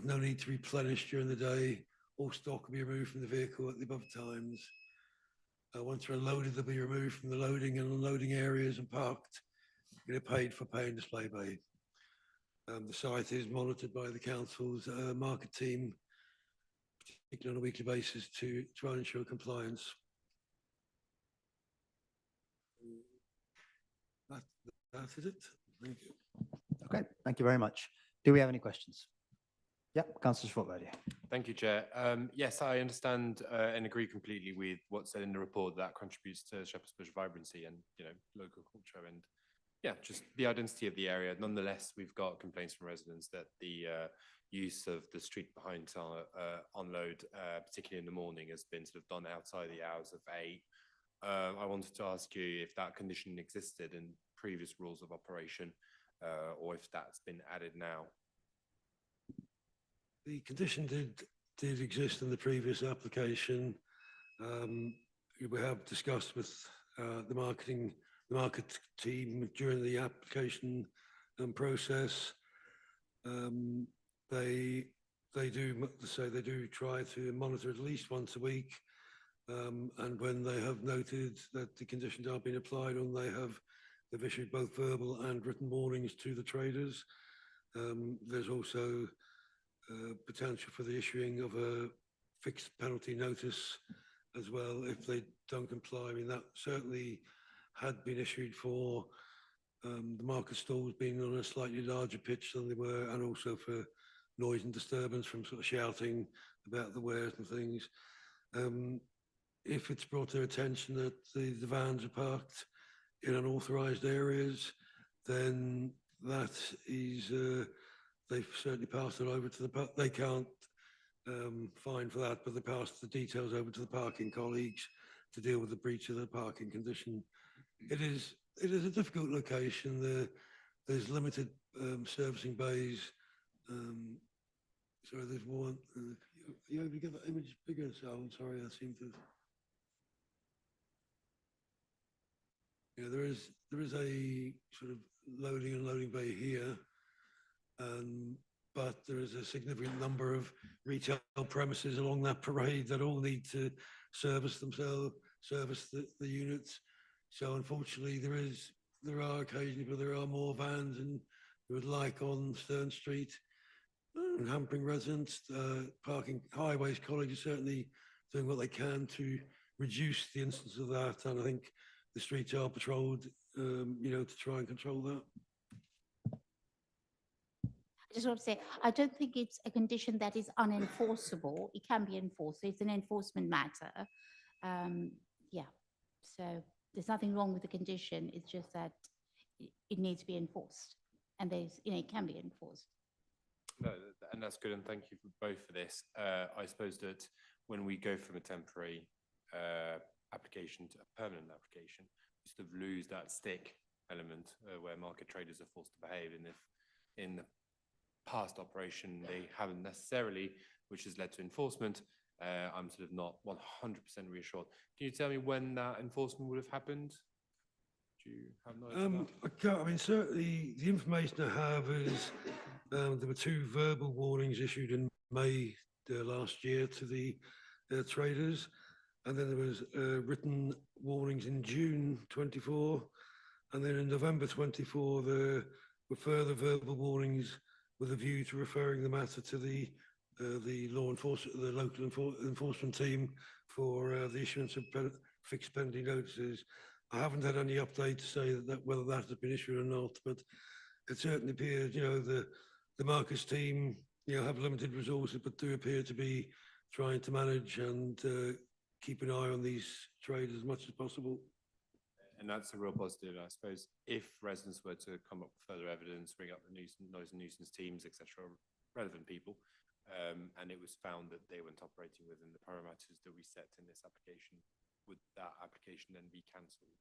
no need to replenish during the day. All stock will be removed from the vehicle at the above times. Once they're unloaded, they'll be removed from the loading and unloading areas and parked in a paid for pay and display bay. The site is monitored by the council's market team, particularly on a weekly basis, to try and ensure compliance. That is it. Thank you. Okay, thank you very much. Do we have any questions? Yep, Councillor Schwartz. Thank you, Chair. Yes, I understand and agree completely with what's said in the report that contributes to Shepherd's Bush vibrancy and local culture and just the identity of the area. Nonetheless, we've got complaints from residents that the use of the street behind unload, particularly in the morning, has been sort of done outside the hours of 8. I wanted to ask you if that condition existed in previous rules of operation or if that's been added now. The condition did exist in the previous application. We have discussed with the market team during the application process. They do try to monitor at least once a week, and when they have noted that the conditions are being applied on, they've issued both verbal and written warnings to the traders. There's also potential for the issuing of a fixed penalty notice as well if they don't comply. I mean, that certainly had been issued for the market stalls being on a slightly larger pitch than they were, and also for noise and disturbance from sort of shouting about the wares and things. If it's brought to their attention that the vans are parked in unauthorised areas, then that is they've certainly passed it over to the they can't fine for that, but they passed the details over to the parking colleagues to deal with the breach of the parking condition. It is a difficult location. There's limited servicing bays. Sorry, there's one. You able to get that image bigger? So I'm sorry, I seem to. Yeah, there is a sort of loading and unloading bay here, but there is a significant number of retail premises along that parade that all need to service themselves, service the units. So unfortunately, there are occasions where there are more vans and we would like on Stern Street and hampering residents. Parking Highways College is certainly doing what they can to reduce the instance of that, and I think the streets are patrolled, to try and control that. I just want to say, I don't think it's a condition that is unenforceable. It can be enforced. It's an enforcement matter. So there's nothing wrong with the condition. It's just that it needs to be enforced, and it can be enforced. No, and that's good, and thank you both for this. I suppose that when we go from a temporary application to a permanent application, we sort of lose that stick element where market traders are forced to behave, and if in the past operation they haven't necessarily, which has led to enforcement, I'm sort of not 100% reassured. Can you tell me when that enforcement would have happened? Do you have knowledge of that? I mean, certainly the information I have is there were 2 verbal warnings issued in May last year to the traders, and then there was written warnings in June 24, and then in November 24 there were further verbal warnings with a view to referring the matter to the law enforcement, the local enforcement team for the issuance of fixed penalty notices. I haven't had any update to say whether that has been issued or not, but it certainly appears, the markets team, have limited resources, but do appear to be trying to manage and keep an eye on these trades as much as possible. And that's a real positive, I suppose. If residents were to come up with further evidence, bring up the noise and nuisance teams, etc., relevant people, and it was found that they weren't operating within the parameters that we set in this application, would that application then be cancelled?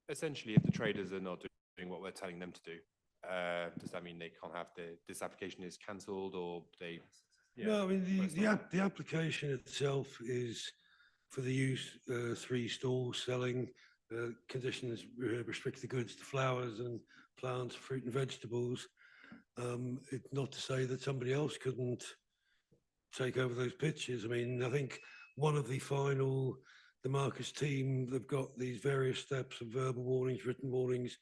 Essentially, if the traders are not doing what we're telling them to do, does that mean they can't have this application is cancelled, or they? Yeah, No, I mean, well, the application itself is for the use, 3 stalls selling, conditions restrict the goods to flowers and plants, fruit and vegetables. It's not to say that somebody else couldn't take over those pitches. I mean, I think one of the Marcus team, they've got these various steps of verbal warnings, written warnings,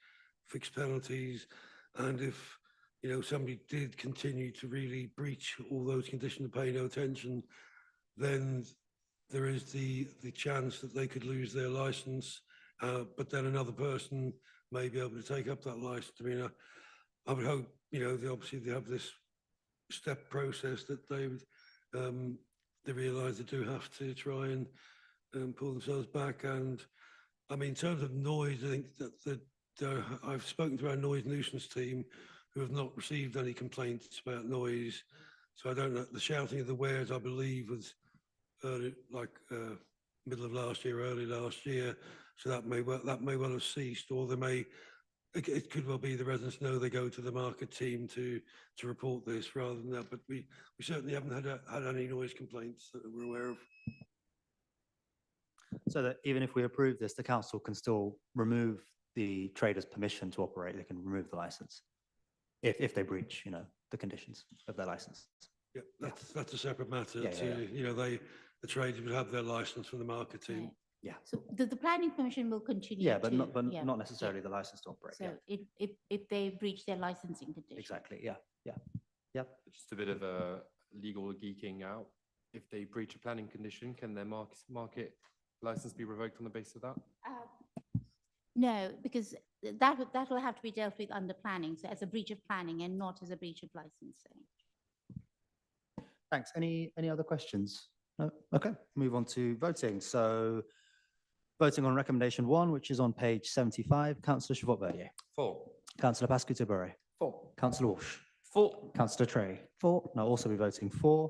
fixed penalties. And if, you know, somebody did continue to really breach all those conditions and pay no attention, then there is the chance that they could lose their license, but then another person may be able to take up that license. I mean, I would hope, you know, they have this step process that they realise they do have to try and pull themselves back. And I mean, in terms of noise, I think that I've spoken to our noise nuisance team, who have not received any complaints about noise. So I don't know. The shouting of the wares, I believe, was early, middle of last year, early last year. So that may well have ceased, or it could well be the residents know they go to the market team to report this rather than that. But we certainly haven't had any noise complaints that we're aware of. So that even if we approve this, the council can still remove the trader's permission to operate. They can remove the license if they breach, you know, the conditions of their license. Yeah, that's a separate matter. Yeah. You know, the traders would have their license from the market team. Yeah. So the planning permission will continue. Yeah, but yeah, not necessarily the license to operate. So Yeah. if they breach their licensing conditions. Exactly. Yeah. Just a bit of a legal geeking out. If they breach a planning condition, can their market license be revoked on the basis of that? No, because that will have to be dealt with under planning, so as a breach of planning and not as a breach of licensing. Thanks. Any other questions? No? Okay, move on to voting. So voting on recommendation 1, which is on page 75, Councillor Chavot-Verdier. 4. Councillor Pascu-Tibere. 4. Councillor Walsh. 4. Councillor Tray. 4. Now also be voting 4.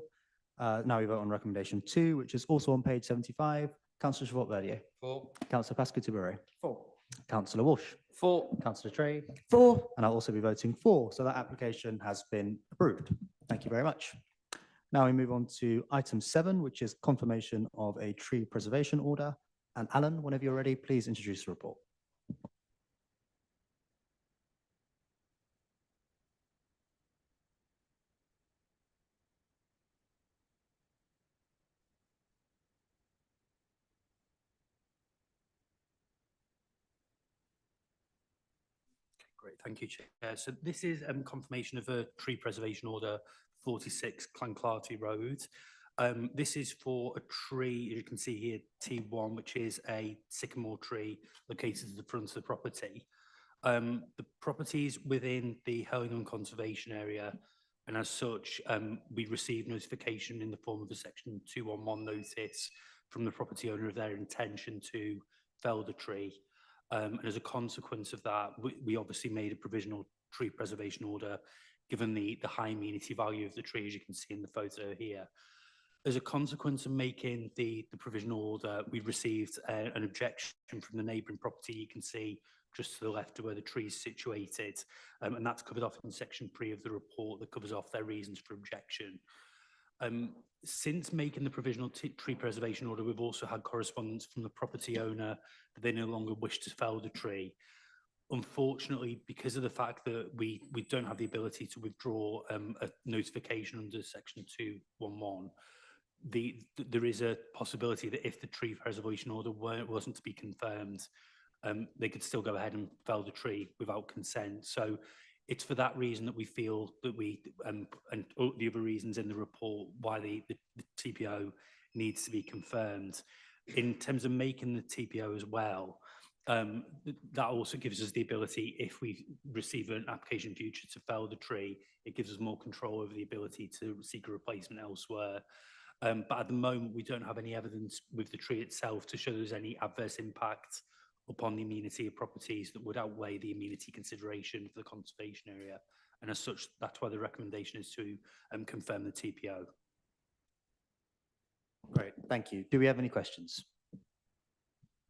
Now we vote on recommendation 2, which is also on page 75, Councillor Chavot-Verdier. 4. Councillor Pascu-Tibere. 4. Councillor Walsh. 4. Councillor Tray. 4. And I'll also be voting 4. So that application has been approved. Thank you very much. Now we move on to item 7, which is confirmation of a tree preservation order. And Alan, whenever you're ready, please introduce the report. Great, thank you, Chair. So this is confirmation of a tree preservation order 46 Clonclarty Road. This is for a tree, as you can see here, T1, which is a sycamore tree located at the front of the property. The property is within the Hurlingham Conservation Area, and as such, we received notification in the form of a Section 211 notice from the property owner of their intention to fell the tree. And as a consequence of that, we obviously made a provisional tree preservation order, given the high amenity value of the tree, as you can see in the photo here. As a consequence of making the provisional order, we received an objection from the neighbouring property. You can see just to the left of where the tree is situated, and that's covered off in section 3 of the report that covers off their reasons for objection. Since making the provisional tree preservation order, we've also had correspondence from the property owner that they no longer wish to fell the tree. Unfortunately, because of the fact that we don't have the ability to withdraw a notification under section 211, there is a possibility that if the tree preservation order wasn't to be confirmed, they could still go ahead and fell the tree without consent. So it's for that reason that we feel that and the other reasons in the report why the TPO needs to be confirmed. In terms of making the TPO as well, that also gives us the ability, if we receive an application in future to fell the tree, it gives us more control over the ability to seek a replacement elsewhere. But at the moment, we don't have any evidence with the tree itself to show there's any adverse impact upon the amenity of properties that would outweigh the amenity consideration for the conservation area. And as such, that's why the recommendation is to confirm the TPO. Great, thank you. Do we have any questions?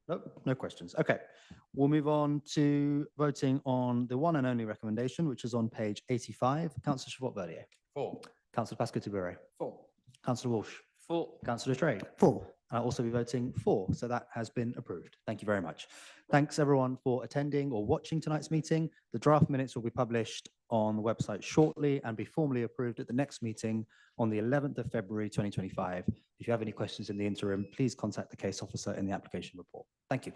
Nope, no questions. Okay, we'll move on to voting on the one and only recommendation, which is on page 85. Councillor Chabot-Verdier. 4. Councillor Pascal-Touberay. 4. Councillor Walsh. 4. Councillor Trade. 4. I'll also be voting for, so that has been approved. Thank you very much. Thanks everyone for attending or watching tonight's meeting. The draft minutes will be published on the website shortly and be formally approved at the next meeting on the 11th of February 2025. If you have any questions in the interim, please contact the case officer in the application report. Thank you.